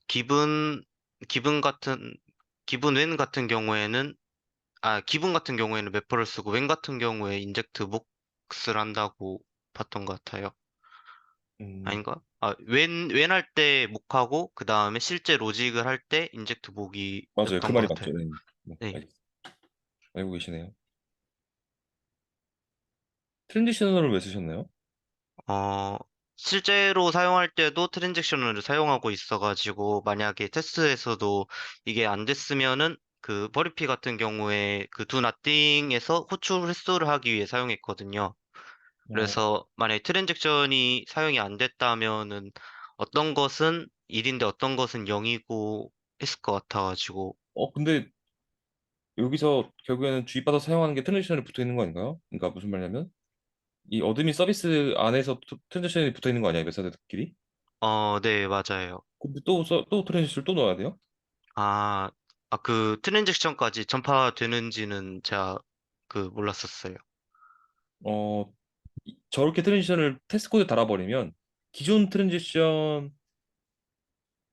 기분, 기분 같은, 기분 웬 같은 경우에는, 기분 같은 경우에는 매퍼를 쓰고, 웬 같은 경우에 인젝트 몫을 한다고 봤던 것 같아요. 음, 아닌가? 웬 할 때 목하고, 그 다음에 실제 로직을 할 때 인젝트 맞아요. 그 목이었던 것 말이 같아요. 맞죠. 네, 네, 네. 알고 계시네요. 트랜지셔널을 왜 쓰셨나요? 어, 실제로 사용할 때도 트랜잭션을 사용하고 있어가지고, 만약에 테스트에서도 이게 안 됐으면은, 그 버리피 같은 경우에 그 do nothing에서 호출 횟수를 하기 위해 사용했거든요. 어, 그래서 만약에 트랜잭션이 사용이 안 됐다면은 어떤 것은 1인데 어떤 것은 0이고 했을 것 같아가지고, 근데 여기서 결국에는 주입받아서 사용하는 게 트랜지셔널이 붙어 있는 거 아닌가요? 그러니까 무슨 말이냐면 이 어드민 서비스 안에서 트랜지션이 붙어 있는 거 아니에요? 메서드끼리? 네, 맞아요. 근데 또 트랜지션을 또 넣어야 돼요? 아, 그 트랜잭션까지 전파되는지는 제가 몰랐었어요. 저렇게 트랜지션을 테스트 코드에 달아버리면 기존 트랜지션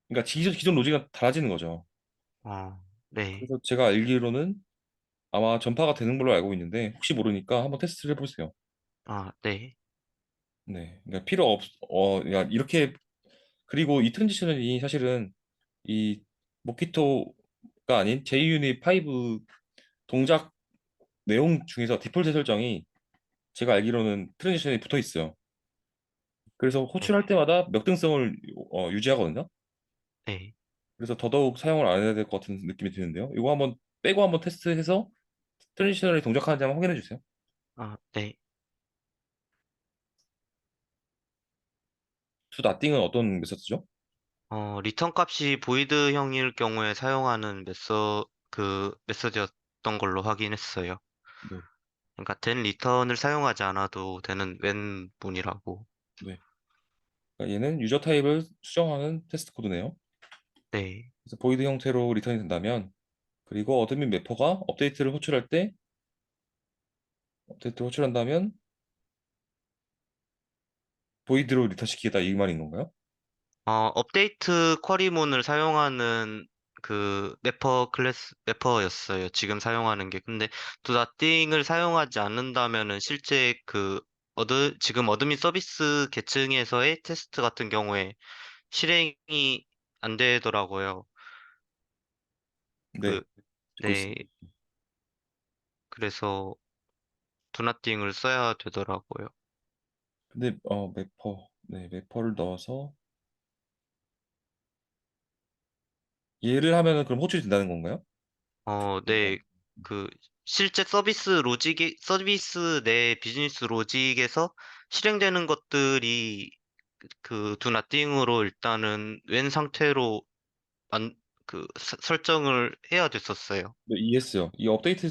그러니까 기존 로직이 달라지는 거죠. 어, 네. 그래서 제가 알기로는 아마 전파가 되는 걸로 알고 있는데 혹시 모르니까 한번 테스트를 해보세요. 아, 네. 네, 그러니까 그러니까 이렇게 그리고 이 트랜지션이 사실은 이 모키토가 아닌 JUnit 5 동작 내용 중에서 디폴트 설정이 제가 알기로는 트랜지션이 붙어 있어요. 그래서 네. 호출할 때마다 역등성을 유지하거든요. 네. 그래서 더더욱 사용을 안 해야 될 것 같은 느낌이 드는데요. 이거 한번 빼고 한번 테스트해서 트랜지셔널이 동작하는지 한번 확인해 주세요. 아, 네. 투 나띵은 어떤 메서드죠? 리턴 값이 보이드형일 경우에 사용하는 메서드였던 걸로 확인했어요. 네, 그러니까 된 리턴을 사용하지 않아도 되는 웬문이라고. 네. 그러니까 얘는 유저 타입을 수정하는 테스트 코드네요. 네. 그래서 보이드 형태로 리턴이 된다면 그리고 어드민 매퍼가 업데이트를 호출한다면 보이드로 리턴 시키겠다 이 말인 건가요? 업데이트 쿼리문을 사용하는 그 매퍼였어요. 지금 사용하는 게. 근데 도나띵을 사용하지 않는다면은 실제 지금 어드민 서비스 계층에서의 테스트 같은 경우에 실행이 안 되더라고요. 네, 그, 듣고 네. 있습니다. 그래서 도나띵을 써야 되더라고요. 근데 매퍼를 넣어서 얘를 하면은 그럼 호출이 된다는 건가요? 어, 네. 그, 실제 서비스 내 비즈니스 로직에서 실행되는 것들이 do nothing으로 일단은 웬 상태로 설정을 해야 됐었어요. 네, 이해했어요. 이 업데이트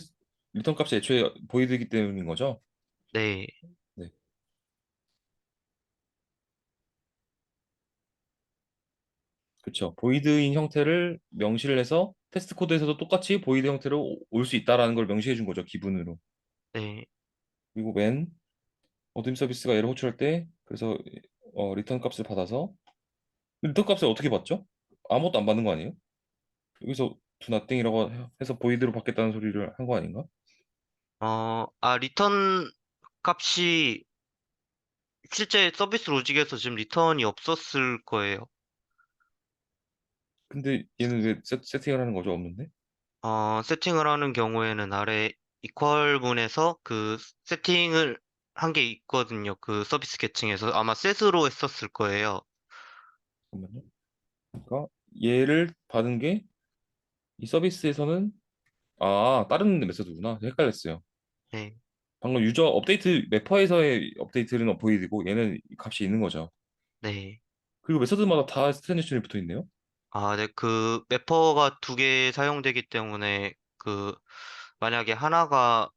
리턴 값이 애초에 보이드이기 때문인 거죠? 네, 네, 그렇죠. 보이드인 형태를 명시를 해서 테스트 코드에서도 똑같이 보이드 형태로 올 수 있다라는 걸 명시해 준 거죠, 기본으로. 네. 그리고 맨 어드민 서비스가 얘를 호출할 때 그래서 리턴 값을 받아서 리턴 값을 어떻게 받죠? 아무것도 안 받는 거 아니에요? 여기서 do nothing이라고 해서 보이드로 받겠다는 소리를 한 거 아닌가? 리턴 값이 실제 서비스 로직에서 지금 리턴이 없었을 거예요. 근데 얘는 왜 세팅을 하는 거죠? 없는데? 세팅을 하는 경우에는 아래 이퀄 문에서 세팅을 한 게 있거든요. 그 서비스 계층에서 아마 셋으로 했었을 거예요. 잠깐만요. 그러니까 얘를 받은 게 이 서비스에서는 다른 메서드구나. 헷갈렸어요. 네, 방금 유저 업데이트 매퍼에서의 업데이트는 보이드고 얘는 값이 있는 거죠. 네. 그리고 메서드마다 다 스트랜지션이 붙어 있네요. 네, 매퍼가 두 개 사용되기 때문에 만약에 하나가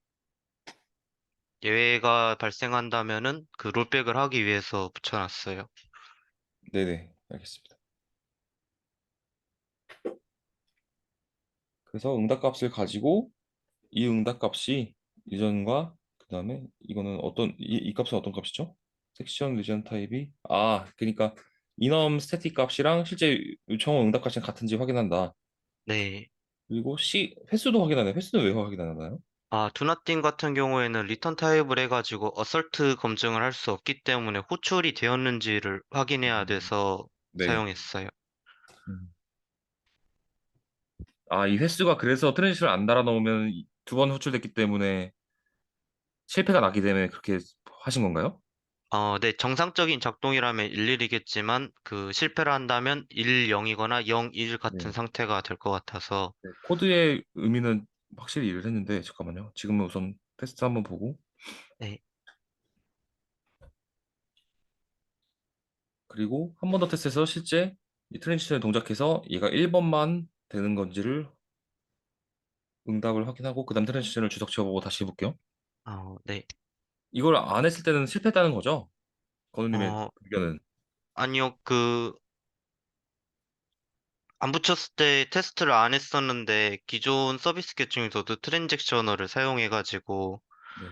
예외가 발생한다면은 그 롤백을 하기 위해서 붙여놨어요. 네네, 알겠습니다. 그래서 응답값을 가지고 이 응답값이 이전과 그다음에 이거는 이 값은 어떤 값이죠? 섹션 리전 타입이 그러니까 이넘 스태틱 값이랑 실제 요청 응답값이 같은지 확인한다. 네. 그리고 횟수도 확인하네. 횟수는 왜 확인하나요? 두나띵 같은 경우에는 리턴 타입을 해가지고 어설트 검증을 할 수 없기 때문에 호출이 되었는지를 확인해야 돼서 네. 사용했어요. 음. 이 횟수가 그래서 트랜지션을 안 달아 놓으면 두 번 호출됐기 때문에 실패가 나기 때문에 그렇게 하신 건가요? 네, 정상적인 작동이라면 11이겠지만 실패를 한다면 1, 0이거나 0, 1 같은 네. 상태가 될 것 같아서 네. 코드의 의미는 확실히 이해를 했는데 잠깐만요. 지금은 우선 테스트 한번 보고 네. 그리고 한 번 더 테스트해서 실제 이 트랜지션을 동작해서 얘가 1번만 되는 건지를 응답을 확인하고 그다음 트랜지션을 주석 지어보고 다시 해볼게요. 네. 이걸 안 했을 때는 실패했다는 거죠? 건우님의 어, 의견은. 아니요, 안 붙였을 때 테스트를 안 했었는데, 기존 서비스 계층에서도 트랜잭셔너를 사용해가지고, 네.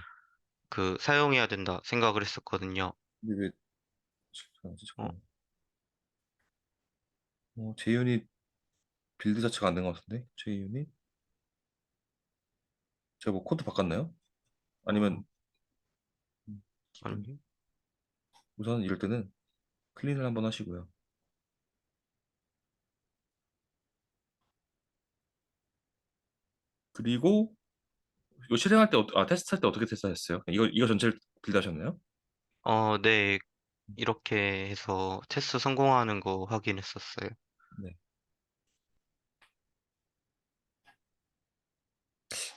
사용해야 된다 생각을 했었거든요. 근데 왜 어, 잠깐만. JUnit 빌드 자체가 안 된 것 같은데? JUnit? 제가 뭐 코드 바꿨나요? 어, 아니면 아니, 우선 이럴 때는 클린을 한번 하시고요. 그리고 이거 실행할 때 테스트할 때 어떻게 테스트하셨어요? 이거 전체를 빌드하셨나요? 네, 이렇게 해서 테스트 성공하는 거 확인했었어요. 네.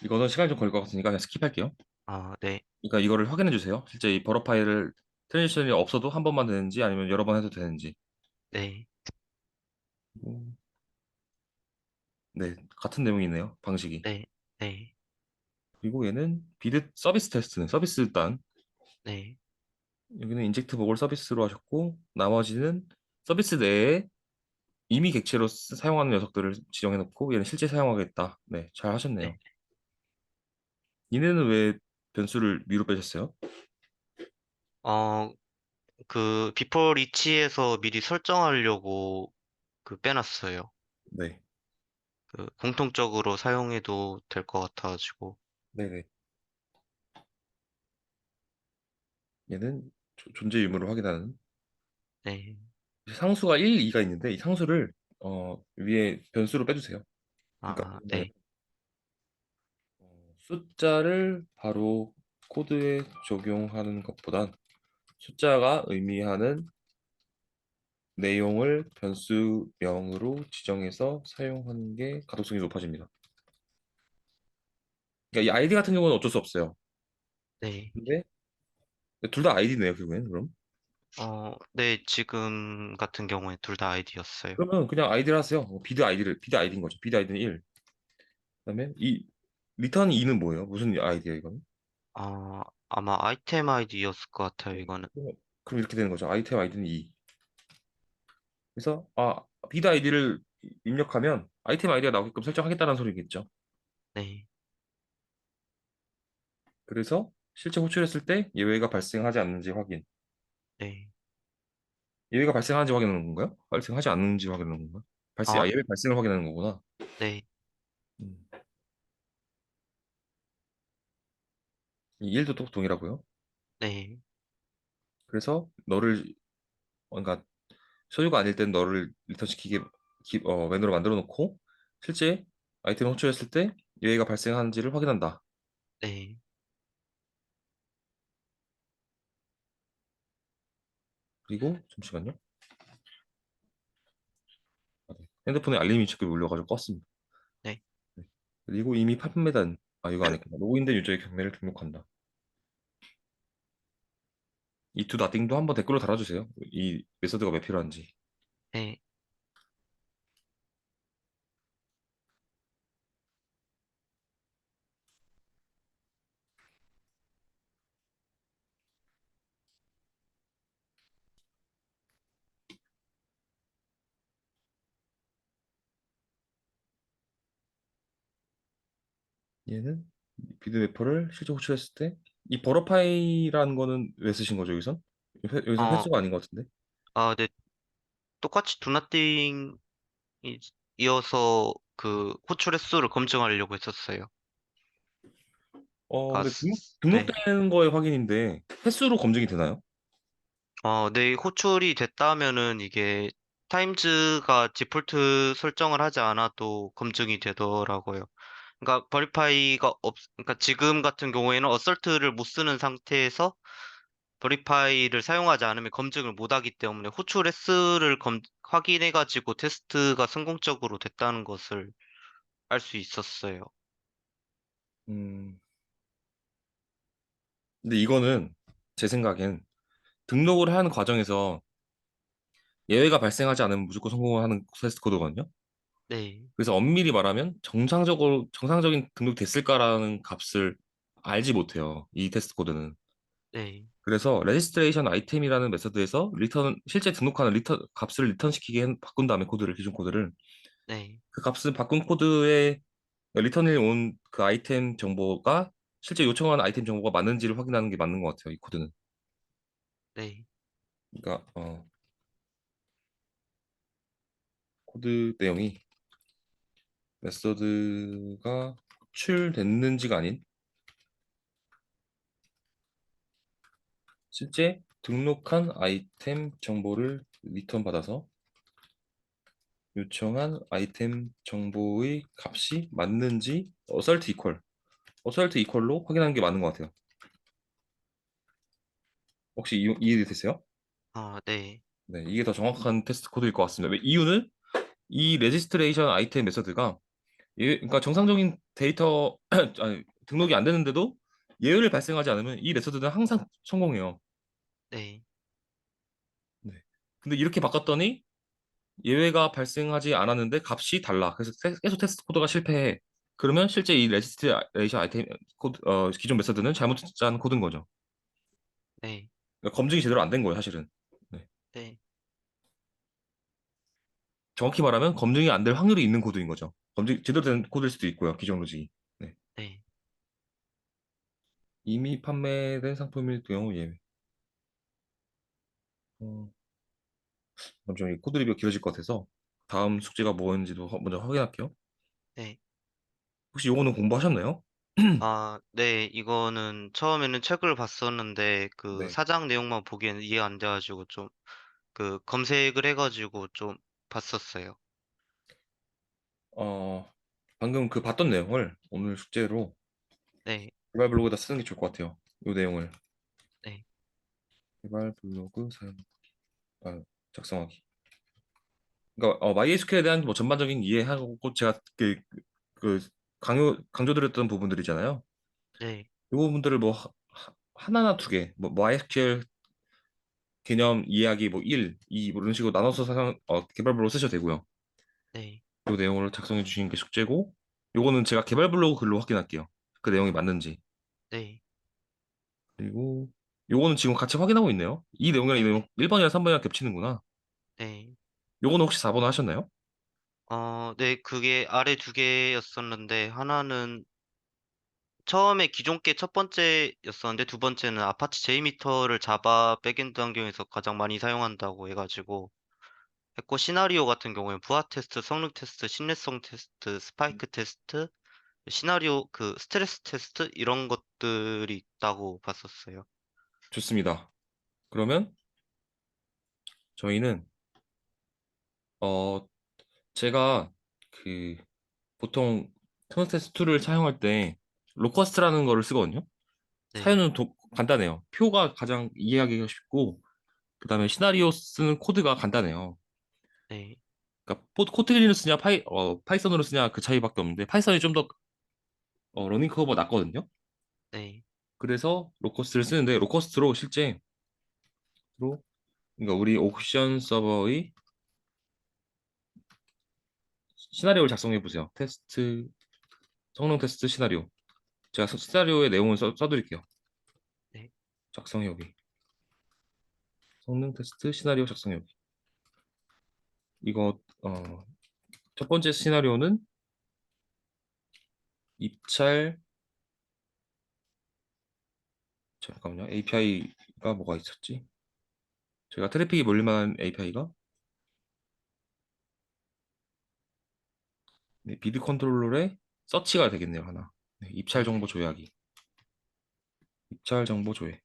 이거는 시간이 좀 걸릴 것 같으니까 그냥 스킵할게요. 아, 네, 그러니까 이거를 확인해 주세요. 실제 이 버러 파일을 트랜지션이 없어도 한 번만 되는지 아니면 여러 번 해도 되는지. 네, 음, 네, 같은 내용이네요. 방식이. 네, 네, 그리고 얘는 비드 서비스 테스트는 서비스 단. 네, 여기는 인젝트 보고를 서비스로 하셨고 나머지는 서비스 내에 이미 객체로 사용하는 녀석들을 지정해 놓고 얘는 실제 사용하겠다. 네, 잘 네. 하셨네요. 얘네는 왜 변수를 위로 빼셨어요? 어, 그, 비포 리치에서 미리 설정하려고 빼놨어요. 네, 공통적으로 사용해도 될 것 같아가지고. 네네. 얘는 존재 유무를 확인하는 네, 상수가 1, 2가 있는데 이 상수를 위에 변수로 빼주세요. 그러니까 아, 무슨 네, 말이냐면 숫자를 바로 코드에 적용하는 것보단 숫자가 의미하는 내용을 변수명으로 지정해서 사용하는 게 가독성이 높아집니다. 그러니까 이 아이디 같은 경우는 어쩔 수 없어요. 네. 근데 둘 다 아이디네요, 결국엔. 그럼 네, 지금 같은 경우에 둘 다 아이디였어요. 그러면 그냥 아이디를 하세요. 비드 아이디인 거죠. 비드 아이디는 1. 그다음에 이 리턴 2는 뭐예요? 무슨 아이디야 이거는? 아마 아이템 아이디였을 것 같아요, 네. 이거는. 그럼 이렇게 되는 거죠. 아이템 아이디는 2. 그래서 비드 아이디를 입력하면 아이템 아이디가 나오게끔 설정하겠다는 소리겠죠. 네, 그래서 실제 호출했을 때 예외가 발생하지 않는지 확인. 네. 예외가 발생하는지 확인하는 건가요? 발생하지 않는지 확인하는 건가요? 아, 예외 발생을 확인하는 거구나. 네, 음. 이 1도 또 동일하고요. 네, 그래서 그러니까 소유가 아닐 땐 너를 리턴시키게 맨으로 만들어 놓고 실제 아이템을 호출했을 때 예외가 발생하는지를 확인한다. 네. 그리고 잠시만요. 핸드폰에 알림이 자꾸 울려가지고 껐습니다. 네. 네. 그리고 이미 판매단 이거 아니구나. 로그인된 유저의 경매를 등록한다. 이 두 나띵도 한번 댓글로 달아주세요. 이 메서드가 왜 필요한지. 네. 얘는 비드래퍼를 실제 호출했을 때 이 버터파이라는 거는 왜 쓰신 거죠, 여기선? 여기선 어, 횟수가 아닌 것 같은데. 네. 똑같이 두나띵 이어서 호출 횟수를 검증하려고 했었어요. 근데 네. 등록된 거의 확인인데 횟수로 검증이 되나요? 네, 호출이 됐다면은 이게 타임즈가 디폴트 설정을 하지 않아도 검증이 되더라고요. 그러니까 그러니까 지금 같은 경우에는 어설트를 못 쓰는 상태에서 버리파이를 사용하지 않으면 검증을 못 하기 때문에 호출 횟수를 확인해가지고 테스트가 성공적으로 됐다는 것을 알 수 있었어요. 음, 근데 이거는 제 생각엔 등록을 하는 과정에서 예외가 발생하지 않으면 무조건 성공을 하는 테스트 코드거든요. 네, 그래서 엄밀히 말하면 정상적인 등록됐을까라는 값을 알지 못해요. 이 테스트 코드는. 네, 그래서 레지스트레이션 아이템이라는 메서드에서 실제 등록하는 리턴 값을 리턴시키게 바꾼 다음에 기존 코드를 네, 그 값을 바꾼 코드에 리턴에 온 그 아이템 정보가 실제 요청하는 아이템 정보가 맞는지를 확인하는 게 맞는 것 같아요. 이 코드는. 네, 그러니까 코드 내용이 메서드가 호출됐는지가 아닌 실제 등록한 아이템 정보를 리턴 받아서 요청한 아이템 정보의 값이 맞는지 어설트 이퀄로 확인하는 게 맞는 것 같아요. 혹시 이해되세요? 네, 네, 이게 더 정확한 테스트 코드일 것 같습니다. 이유는 이 레지스트레이션 아이템 메서드가 그러니까 정상적인 데이터 아니, 등록이 안 되는데도 예외를 발생하지 않으면 이 메서드는 항상 성공해요. 네, 네. 근데 이렇게 바꿨더니 예외가 발생하지 않았는데 값이 달라. 그래서 계속 테스트 코드가 실패해. 그러면 실제 이 레지스트레이션 아이템 코드, 기존 메서드는 잘못 짠 코드인 거죠. 네, 그러니까 검증이 제대로 안 된 거예요, 사실은. 네. 네, 정확히 말하면 검증이 안 될 확률이 있는 코드인 거죠. 검증 제대로 된 코드일 수도 있고요, 기존 로직이. 네. 네, 이미 판매된 상품일 경우 예외. 어, 잠시만, 이 코드 리뷰가 길어질 것 같아서 다음 숙제가 뭐였는지도 먼저 확인할게요. 네. 혹시 요거는 공부하셨나요? 네, 이거는 처음에는 책을 봤었는데 그 네. 사장 내용만 보기에는 이해 안 돼가지고 좀 그 검색을 해가지고 좀 봤었어요. 어, 방금 그 봤던 내용을 오늘 숙제로 네, 개발 블로그에다 쓰는 게 좋을 것 같아요. 이 내용을 네, 개발 블로그 작성하기. 그러니까 MySQL에 대한 뭐 전반적인 이해하고 제가 그 강조드렸던 부분들이잖아요. 네, 이 부분들을 뭐 하나나 두 개, 뭐 MySQL 개념 이해하기 뭐 1, 2 뭐 이런 식으로 나눠서 개발 블로그 쓰셔도 되고요. 네, 이 내용을 작성해 주시는 게 숙제고, 요거는 제가 개발 블로그 글로 확인할게요. 그 내용이 맞는지. 네, 그리고 요거는 지금 같이 확인하고 있네요. 이 내용이랑 이 네, 내용 네, 1번이랑 3번이랑 겹치는구나. 네. 요거는 혹시 4번 하셨나요? 네, 그게 아래 두 개였었는데 하나는 처음에 기존 게 첫 번째였었는데 두 번째는 아파치 JMeter를 자바 백엔드 환경에서 가장 많이 사용한다고 해가지고 했고 시나리오 같은 경우에 부하 테스트, 성능 테스트, 신뢰성 테스트, 스파이크 테스트, 시나리오 그 스트레스 테스트 이런 것들이 있다고 봤었어요. 좋습니다. 그러면 저희는 어 제가 그 보통 터너테스트 툴을 사용할 때 로커스트라는 거를 쓰거든요. 네, 사연은 간단해요. 표가 가장 이해하기가 쉽고 그다음에 시나리오 쓰는 코드가 간단해요. 네, 그러니까 코트린을 쓰냐 파이썬으로 쓰냐 그 차이밖에 없는데 파이썬이 좀 더 러닝 커브가 낮거든요. 네, 그래서 로커스트를 쓰는데 로커스트로 실제로 그러니까 우리 옥션 서버의 시나리오를 작성해 보세요. 성능 테스트 시나리오. 제가 시나리오의 내용을 써드릴게요. 네, 작성해 오기. 성능 테스트 시나리오 작성해 오기. 이거 첫 번째 시나리오는 입찰 잠깐만요. API가 뭐가 있었지? 제가 트래픽이 몰릴 만한 API가 비드 컨트롤러의 서치가 되겠네요. 하나. 네, 입찰 네, 정보 조회하기. 입찰 정보 조회.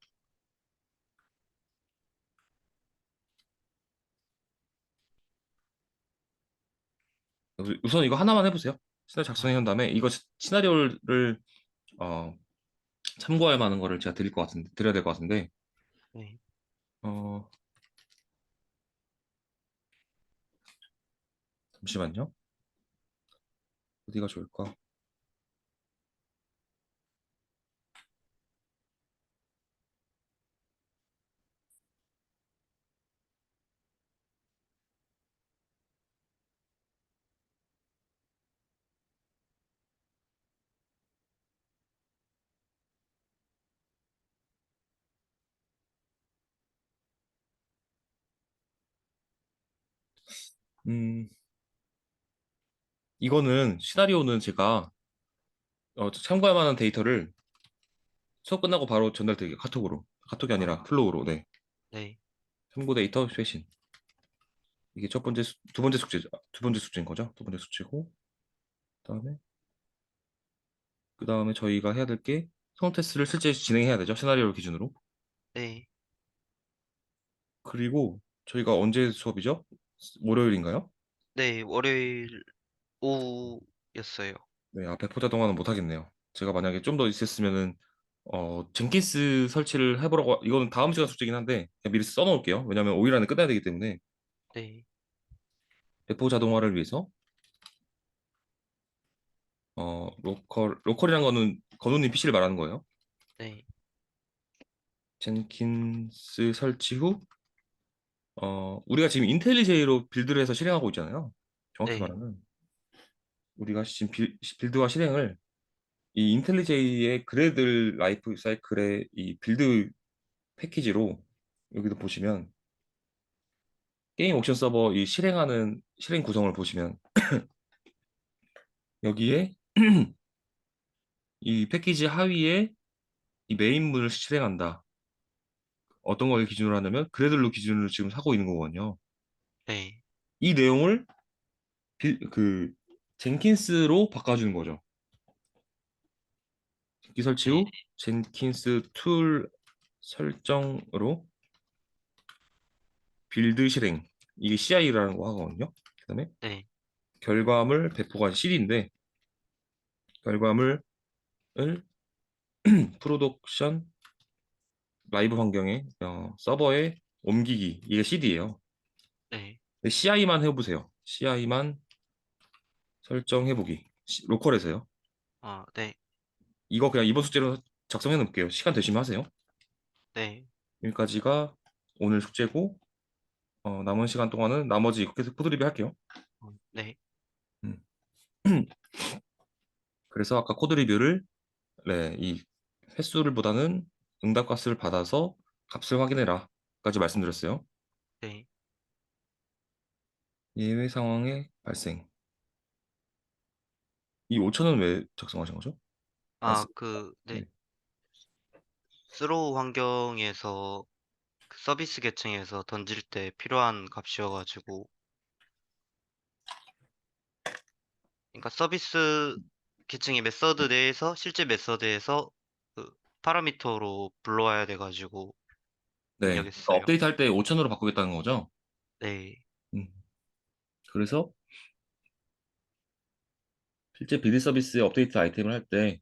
우선 이거 하나만 해보세요. 시나리오 작성해 아, 온 다음에 이거 시나리오를 어, 참고할 만한 거를 제가 드려야 될 것 같은데 네. 어, 잠시만요. 어디가 좋을까? 음, 이거는 시나리오는 제가 참고할 만한 데이터를 수업 끝나고 바로 전달드릴게요. 카톡으로. 카톡이 아니라 아, 플로우로. 네. 네, 참고 데이터 쇄신. 이게 두 번째 숙제죠. 두 번째 숙제인 거죠. 두 번째 숙제고 그다음에 그다음에 저희가 해야 될 게 성우 테스트를 실제 진행해야 되죠. 시나리오를 기준으로. 네. 그리고 저희가 언제 수업이죠? 월요일인가요? 네, 월요일 오후였어요. 네, 앞에 포자 동화는 못 하겠네요. 제가 만약에 좀 더 있었으면은 젠킨스 설치를 해보라고 이거는 다음 시간 숙제긴 한데 그냥 미리 써놓을게요. 왜냐면 5일 안에 끝내야 되기 때문에 네, 배포 자동화를 위해서 로컬이란 거는 건우님 PC를 말하는 거예요. 네, 젠킨스 설치 후 우리가 지금 인텔리제이로 빌드를 해서 실행하고 있잖아요. 정확히 네, 말하면 우리가 지금 빌드와 실행을 이 인텔리제이의 그래드 라이프 사이클의 이 빌드 패키지로 여기도 보시면 게임 옥션 서버 이 실행하는 실행 구성을 보시면 여기에 이 패키지 하위에 이 메인문을 실행한다. 어떤 걸 기준으로 하냐면 그래들로 기준으로 지금 하고 있는 거거든요. 네, 이 내용을 그 젠킨스로 바꿔주는 거죠. 기 설치 네, 후 젠킨스 툴 설정으로 빌드 실행 이게 CI라는 거 하거든요. 그다음에 네, 결과물 배포가 C인데 결과물을 프로덕션 라이브 환경에 서버에 옮기기 이게 CD예요. 네, CI만 해보세요. CI만 설정해보기 로컬에서요. 네, 이거 그냥 이번 숙제로 작성해 놓을게요. 시간 되시면 하세요. 네, 여기까지가 오늘 숙제고 남은 시간 동안은 나머지 계속 코드리뷰 할게요. 네, 음. 그래서 아까 코드리뷰를 네, 이 횟수를 보다는 응답 값을 받아서 값을 확인해라 까지 말씀드렸어요. 네. 예외 상황의 발생. 이 5천은 왜 작성하신 거죠? 말씀. 네. 네. 스로우 환경에서 그 서비스 계층에서 던질 때 필요한 값이어가지고, 그러니까 서비스 계층의 메서드 내에서 실제 메서드에서 그 파라미터로 불러와야 돼가지고 네. 그러니까 입력했어요. 업데이트 할 때 5천으로 바꾸겠다는 거죠? 네, 음. 그래서 실제 비드 서비스의 업데이트 아이템을 할 때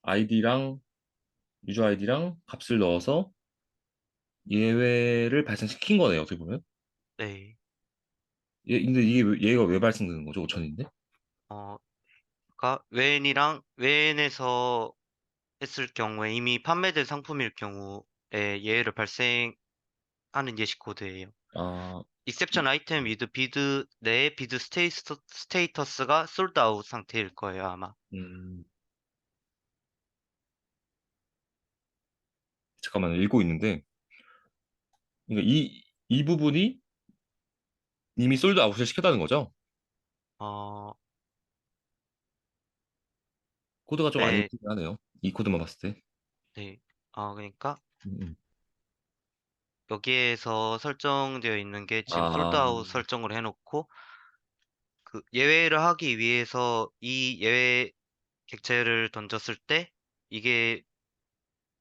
아이디랑 유저 아이디랑 값을 넣어서 예외를 발생시킨 거네요. 어떻게 보면. 네. 근데 이게 얘가 왜 발생되는 거죠? 5천인데? 어, 그러니까 웬에서 했을 경우에 이미 판매된 상품일 경우에 예외를 발생하는 예시 코드예요. 아, exception item with bid 내 bid 스테이터스가 sold out 상태일 거예요, 아마. 음, 잠깐만 읽고 있는데 그러니까 이 부분이 이미 솔드 아웃을 시켰다는 거죠? 어, 코드가 좀 안 네, 읽히긴 하네요. 이 코드만 봤을 때. 네. 그러니까 음, 음. 여기에서 설정되어 있는 게 지금 sold 아, out 설정을 해놓고 그 예외를 하기 위해서 이 예외 객체를 던졌을 때 이게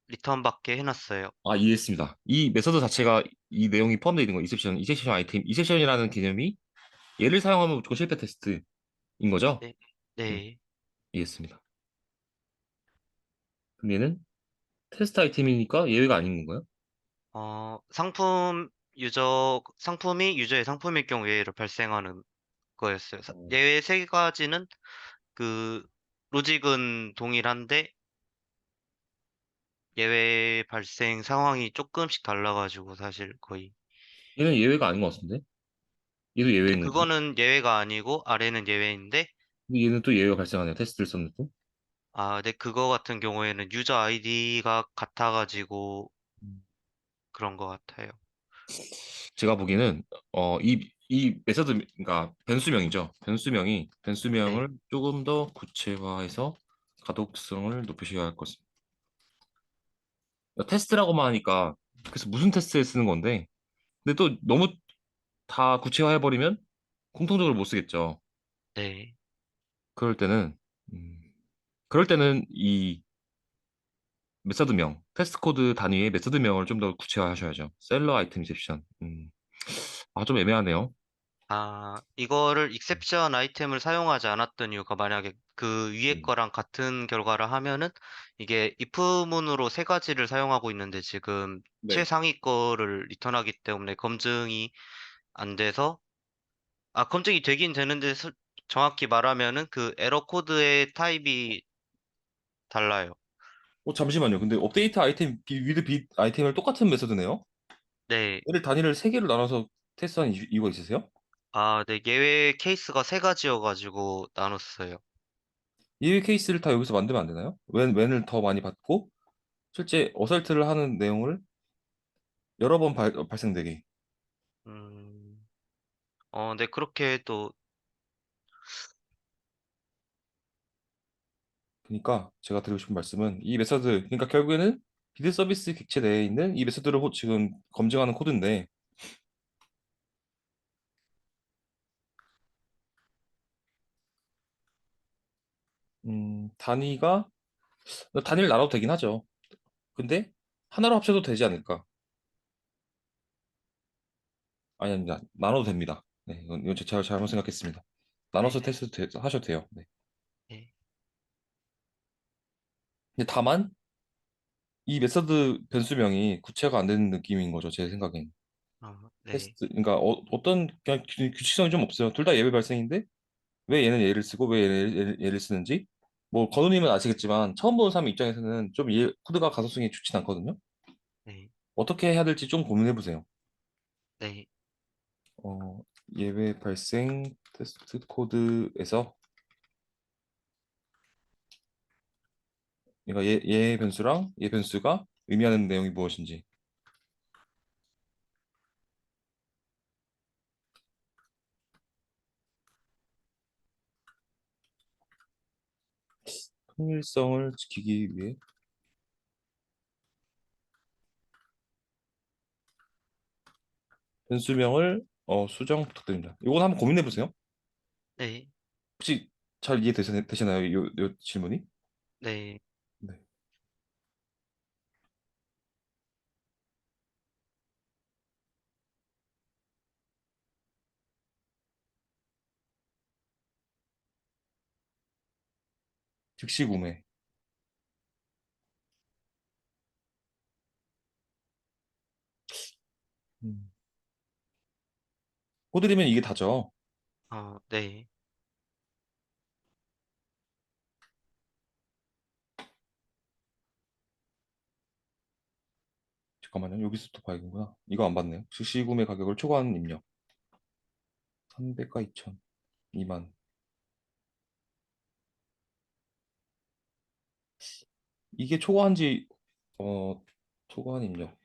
리턴 받게 해놨어요. 이해했습니다. 이 메서드 자체가 이 내용이 포함되어 있는 거, 이셉션 아이템, 이셉션이라는 개념이 얘를 사용하면 무조건 실패 테스트인 거죠? 네, 네, 네. 이해했습니다. 그럼 얘는 테스트 아이템이니까 예외가 아닌 건가요? 상품이 유저의 상품일 경우 예외를 발생하는 거였어요. 어, 예외 세 가지는 그 로직은 동일한데 예외 발생 상황이 조금씩 달라가지고 사실 거의. 얘는 예외가 아닌 것 같은데? 얘도 네, 예외인 건가요? 그거는 예외가 아니고 아래는 예외인데 근데 얘는 또 예외가 발생하네요. 테스트를 썼는데 또. 네, 그거 같은 경우에는 유저 아이디가 같아가지고 음. 그런 것 같아요. 제가 보기에는 이 메서드 그러니까 변수명이죠. 네, 변수명을 조금 더 구체화해서 가독성을 높이셔야 할 것입니다. 테스트라고만 하니까 그래서 무슨 테스트에 쓰는 건데 근데 또 너무 다 구체화해버리면 공통적으로 못 쓰겠죠. 네. 그럴 때는, 음, 그럴 때는 이 메서드명, 테스트 코드 단위의 메서드명을 좀 더 구체화하셔야죠. 셀러 아이템 리셉션. 좀 애매하네요. 이거를 익셉션 아이템을 사용하지 않았던 이유가 만약에 그 위에 음, 거랑 같은 결과를 하면은 이게 if문으로 세 가지를 사용하고 있는데 지금 네. 최상위 거를 리턴하기 때문에 검증이 안 돼서 검증이 되긴 되는데 정확히 말하면은 그 에러 코드의 타입이 달라요. 잠시만요. 근데 업데이트 아이템, 위드 빛 아이템을 똑같은 메서드네요? 네. 얘를 단위를 세 개로 나눠서 테스트한 이유가 있으세요? 네. 예외 케이스가 세 가지여가지고 나눴어요. 이 케이스를 다 여기서 만들면 안 되나요? 웬을 더 많이 받고 실제 어설트를 하는 내용을 여러 번 발생되게. 음, 네. 그렇게 또, 그러니까 제가 드리고 싶은 말씀은 이 메서드, 그러니까 결국에는 비드 서비스 객체 내에 있는 이 메서드를 지금 검증하는 코드인데, 단위가 단위를 나눠도 되긴 하죠. 근데 하나로 합쳐도 되지 않을까? 아니, 아닙니다. 나눠도 됩니다. 네, 이건 제가 잘못 생각했습니다. 나눠서 네네. 테스트 하셔도 돼요. 네. 네. 근데 다만 이 메서드 변수명이 구체화가 안 되는 느낌인 거죠. 제 생각엔. 네. 테스트, 그러니까 떤 그냥 규칙성이 좀 없어요. 둘 다 예외 발생인데 왜 얘는 얘를 쓰고 왜 얘를 쓰는지, 뭐 건우님은 아시겠지만 처음 보는 사람 입장에서는 좀 코드가 가소성이 좋진 않거든요. 네. 어떻게 해야 될지 좀 고민해 보세요. 네. 어, 예외 발생 테스트 코드에서, 그러니까 얘 변수랑 얘 변수가 의미하는 내용이 무엇인지. 통일성을 지키기 위해 변수명을 수정 부탁드립니다. 이건 한번 고민해 보세요. 네. 혹시 잘 이해되시나요? 요 질문이? 네. 네. 즉시 구매. 음. 코드리면 이게 다죠. 네. 잠깐만요. 여기서부터 봐야겠구나. 이거 안 봤네요. 즉시 구매 가격을 초과하는 입력. 300과 2000, 2만. 이게 초과한지, 초과한 입력.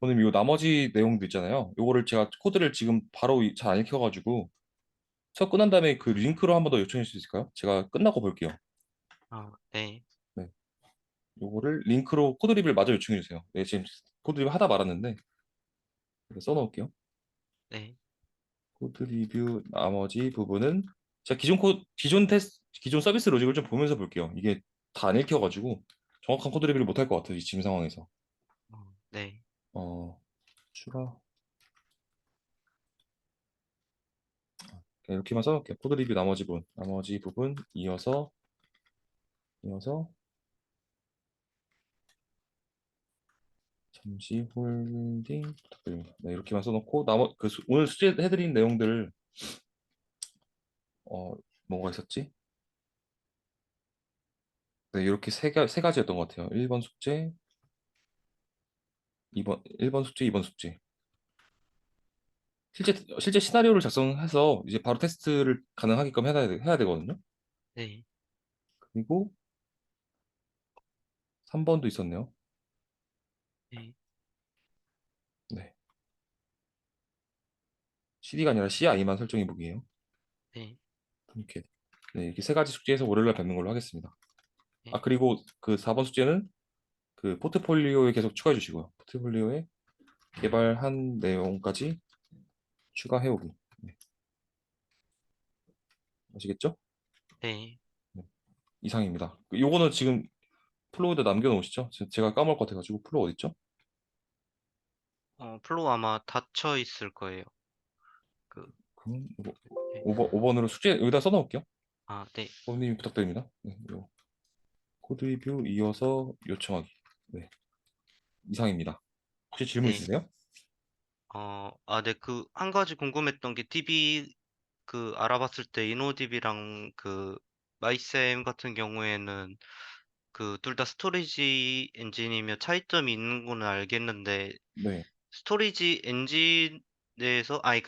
오늘 이거 나머지 내용도 있잖아요. 요거를 제가 코드를 지금 바로 잘 안 익혀가지고 수업 끝난 다음에 그 링크로 한 번 더 요청해 줄 수 있을까요? 제가 끝나고 볼게요. 네. 네. 요거를 링크로 코드 리뷰를 마저 요청해 주세요. 네, 지금 코드 리뷰 하다 말았는데 써놓을게요. 네. 코드 리뷰 나머지 부분은 제가 기존 서비스 로직을 좀 보면서 볼게요. 이게 다 안 읽혀가지고 정확한 코드 리뷰를 못 할 것 같아요. 이 지금 상황에서. 네. 어, 추가. 이렇게만 써놓을게요. 코드 리뷰 나머지 부분 이어서 잠시 홀딩 부탁드립니다. 네, 이렇게만 써놓고 오늘 숙제해드린 내용들, 어, 뭐가 있었지? 네, 이렇게 세 가지였던 것 같아요. 1번 숙제, 1번 숙제, 2번 숙제. 실제 시나리오를 작성해서 이제 바로 테스트를 가능하게끔 해야 되거든요. 네. 그리고 3번도 있었네요. 네. 네. CD가 아니라 CI만 설정해 보기예요. 네. 이렇게. 네, 이렇게 세 가지 숙제에서 월요일날 뵙는 걸로 하겠습니다. 네. 그리고 그 4번 숙제는 그 포트폴리오에 계속 추가해 주시고요. 포트폴리오에 개발한 내용까지 추가해오기. 네, 아시겠죠? 네. 네, 이상입니다. 요거는 지금 플로우에다 남겨놓으시죠? 제가 까먹을 것 같아가지고 플로우 어딨죠? 플로우 아마 닫혀 있을 거예요. 그, 그럼 이거 네. 5번으로 숙제 여기다 써놓을게요. 아, 네. 부모님 부탁드립니다. 네, 요 코드 리뷰 이어서 요청하기. 네, 이상입니다. 혹시 질문 네. 있으세요? 네. 한 가지 궁금했던 게 DB 알아봤을 때 이노디비랑 마이셈 같은 경우에는 둘 다 스토리지 엔진이며 차이점이 있는 거는 알겠는데 네, 스토리지 엔진에서 아니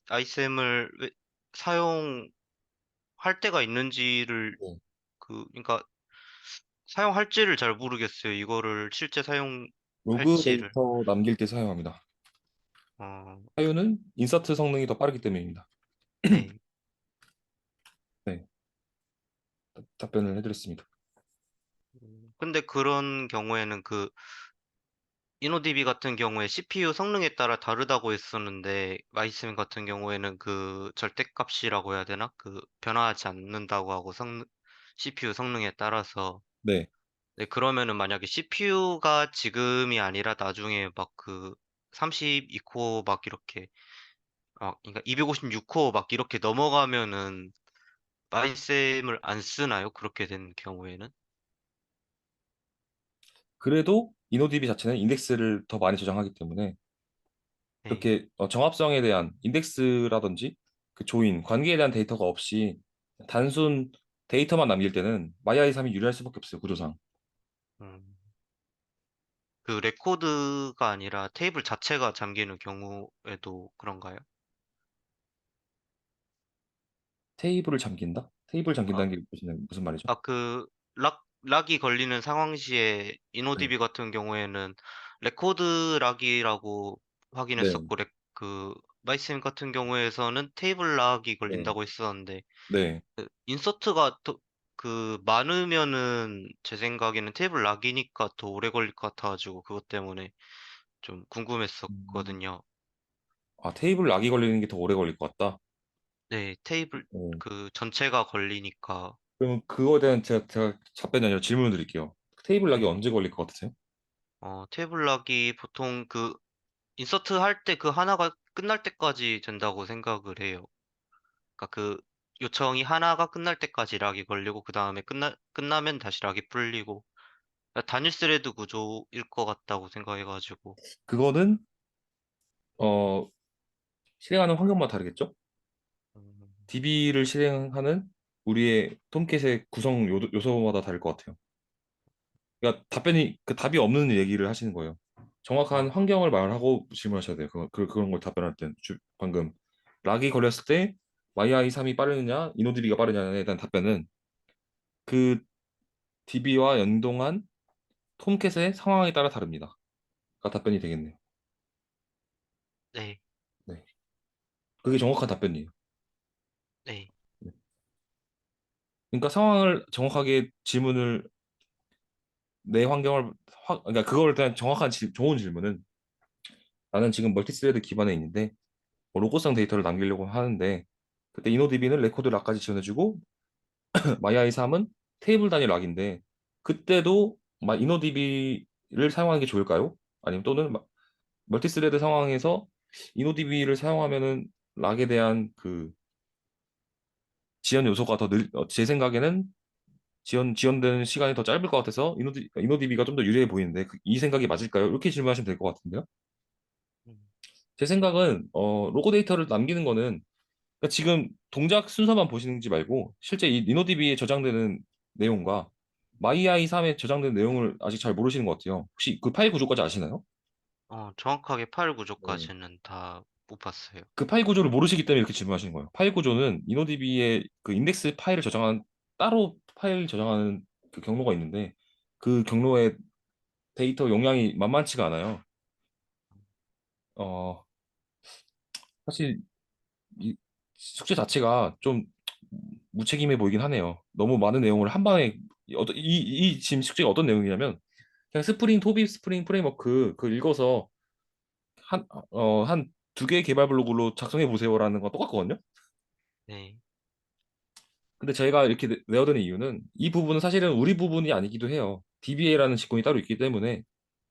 아이셈을 사용할 때가 있는지를 네. 그러니까 사용할지를 잘 모르겠어요. 이거를 실제 로그 사용할지를. 데이터 남길 때 사용합니다. 어, 사유는 인서트 성능이 더 빠르기 때문입니다. 네. 네, 답변을 해드렸습니다. 근데 그런 경우에는 이노디비 같은 경우에 CPU 성능에 따라 다르다고 했었는데 마이스맨 같은 경우에는 절대값이라고 해야 되나? 변화하지 않는다고 하고 CPU 성능에 따라서. 네, 네, 그러면은 만약에 CPU가 지금이 아니라 나중에 32코어 그러니까 256코어 막 이렇게 넘어가면은 마이셈을 안 쓰나요? 그렇게 된 경우에는? 그래도 이노디비 자체는 인덱스를 더 많이 저장하기 때문에 네. 그렇게 정합성에 대한 인덱스라든지 그 조인, 관계에 대한 데이터가 없이 단순 데이터만 남길 때는 마이아이3이 유리할 수밖에 없어요, 구조상. 음. 레코드가 아니라 테이블 자체가 잠기는 경우에도 그런가요? 테이블을 잠긴다? 테이블 아, 잠긴다는 게 무슨 말이죠? 락이 걸리는 상황 시에 네, 이노디비 같은 경우에는 레코드 락이라고 네, 확인했었고, 마이스임 같은 경우에서는 테이블 락이 네, 걸린다고 했었는데, 네. 인서트가 많으면은 제 생각에는 테이블 락이니까 더 오래 걸릴 것 같아가지고, 그것 때문에 좀 음, 궁금했었거든요. 아, 테이블 락이 걸리는 게 더 오래 걸릴 것 같다. 네, 테이블, 어, 전체가 걸리니까, 그럼 그거에 대한 제가 답변이 아니라 질문을 드릴게요. 테이블 락이 네. 언제 걸릴 것 같으세요? 테이블 락이 보통 인서트 할 때 하나가 끝날 때까지 된다고 생각을 해요. 그러니까 요청이 하나가 끝날 때까지 락이 걸리고, 그 다음에 끝나면 다시 락이 풀리고, 그러니까 단일 스레드 구조일 것 같다고 생각해가지고, 그거는 어, 실행하는 환경마다 다르겠죠? 음, DB를 실행하는 우리의 톰캣의 구성 요소마다 다를 것 같아요. 그러니까 답변이 그 답이 없는 얘기를 하시는 거예요. 정확한 아, 환경을 말하고 질문하셔야 돼요. 그런 걸 답변할 땐 방금 락이 걸렸을 때 YI3이 빠르느냐, 이노DB가 빠르냐에 대한 답변은 그 DB와 연동한 톰캣의 상황에 따라 다릅니다. 가 답변이 되겠네요. 네, 네, 그게 정확한 답변이에요. 네, 네. 그러니까 상황을 정확하게 질문을 내 환경을 그러니까 그거에 대한 정확한 좋은 질문은 나는 지금 멀티스레드 기반에 있는데 뭐 로고상 데이터를 남기려고 하는데 그때 이노디비는 레코드 락까지 지원해주고 마이아이3은 테이블 단위 락인데 그때도 이노디비를 사용하는 게 좋을까요? 아니면 또는 멀티스레드 상황에서 이노디비를 사용하면은 락에 대한 그 지연 요소가 제 생각에는 지연되는 시간이 더 짧을 것 같아서 이노디비가 좀 더 유리해 보이는데 이 생각이 맞을까요? 이렇게 질문하시면 될 것 같은데요. 음, 제 생각은 로고 데이터를 남기는 거는 그러니까 지금 동작 순서만 보시는지 말고 실제 이 리노디비에 저장되는 내용과 마이아이3에 저장된 내용을 아직 잘 모르시는 것 같아요. 혹시 그 파일 구조까지 아시나요? 정확하게 파일 네. 구조까지는 다 못 봤어요. 그 파일 구조를 모르시기 때문에 이렇게 질문하시는 거예요. 파일 구조는 이노디비의 그 인덱스 파일을 저장한 따로 파일 저장하는 그 경로가 있는데 그 경로의 데이터 용량이 만만치가 않아요. 어, 사실 이 숙제 자체가 좀 무책임해 보이긴 하네요. 너무 많은 내용을 한 방에 이 지금 숙제가 어떤 내용이냐면 그냥 스프링, 토비 스프링 프레임워크 그 읽어서 한 두 개의 개발 블로그로 작성해 보세요라는 거 똑같거든요. 네, 근데 저희가 이렇게 내어드는 이유는 이 부분은 사실은 우리 부분이 아니기도 해요. DBA라는 직군이 따로 있기 때문에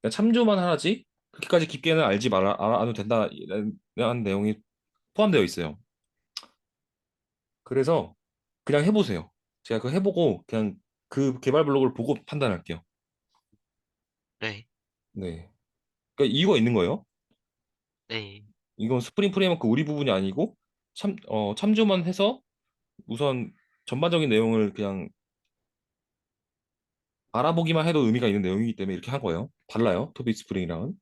그냥 참조만 하지 그렇게까지 깊게는 알지 말아 안 해도 된다는 내용이 포함되어 있어요. 그래서 그냥 해보세요. 제가 그거 해보고 그냥 그 개발 블로그를 보고 판단할게요. 네, 네. 그러니까 이유가 있는 거예요. 네, 이건 스프링 프레임워크 우리 부분이 아니고 참조만 해서 우선 전반적인 내용을 그냥 알아보기만 해도 의미가 있는 내용이기 때문에 이렇게 한 거예요. 달라요. 토빅 스프링이랑은.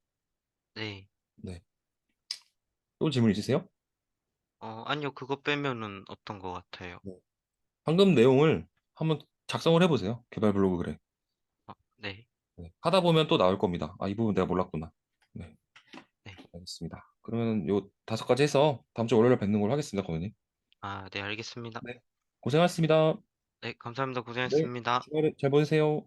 네. 네. 또 질문 있으세요? 아니요, 그거 빼면은 어떤 것 같아요. 네. 방금 내용을 한번 작성을 해보세요. 개발 블로그 그래. 네, 네. 하다 보면 또 나올 겁니다. 아, 이 부분 내가 몰랐구나. 네. 네. 알겠습니다. 그러면 요 다섯 가지 해서 다음 주 월요일에 뵙는 걸로 하겠습니다, 고객님. 네, 알겠습니다. 네. 고생하셨습니다. 네, 감사합니다. 네. 고생했습니다. 주말에 잘 보내세요.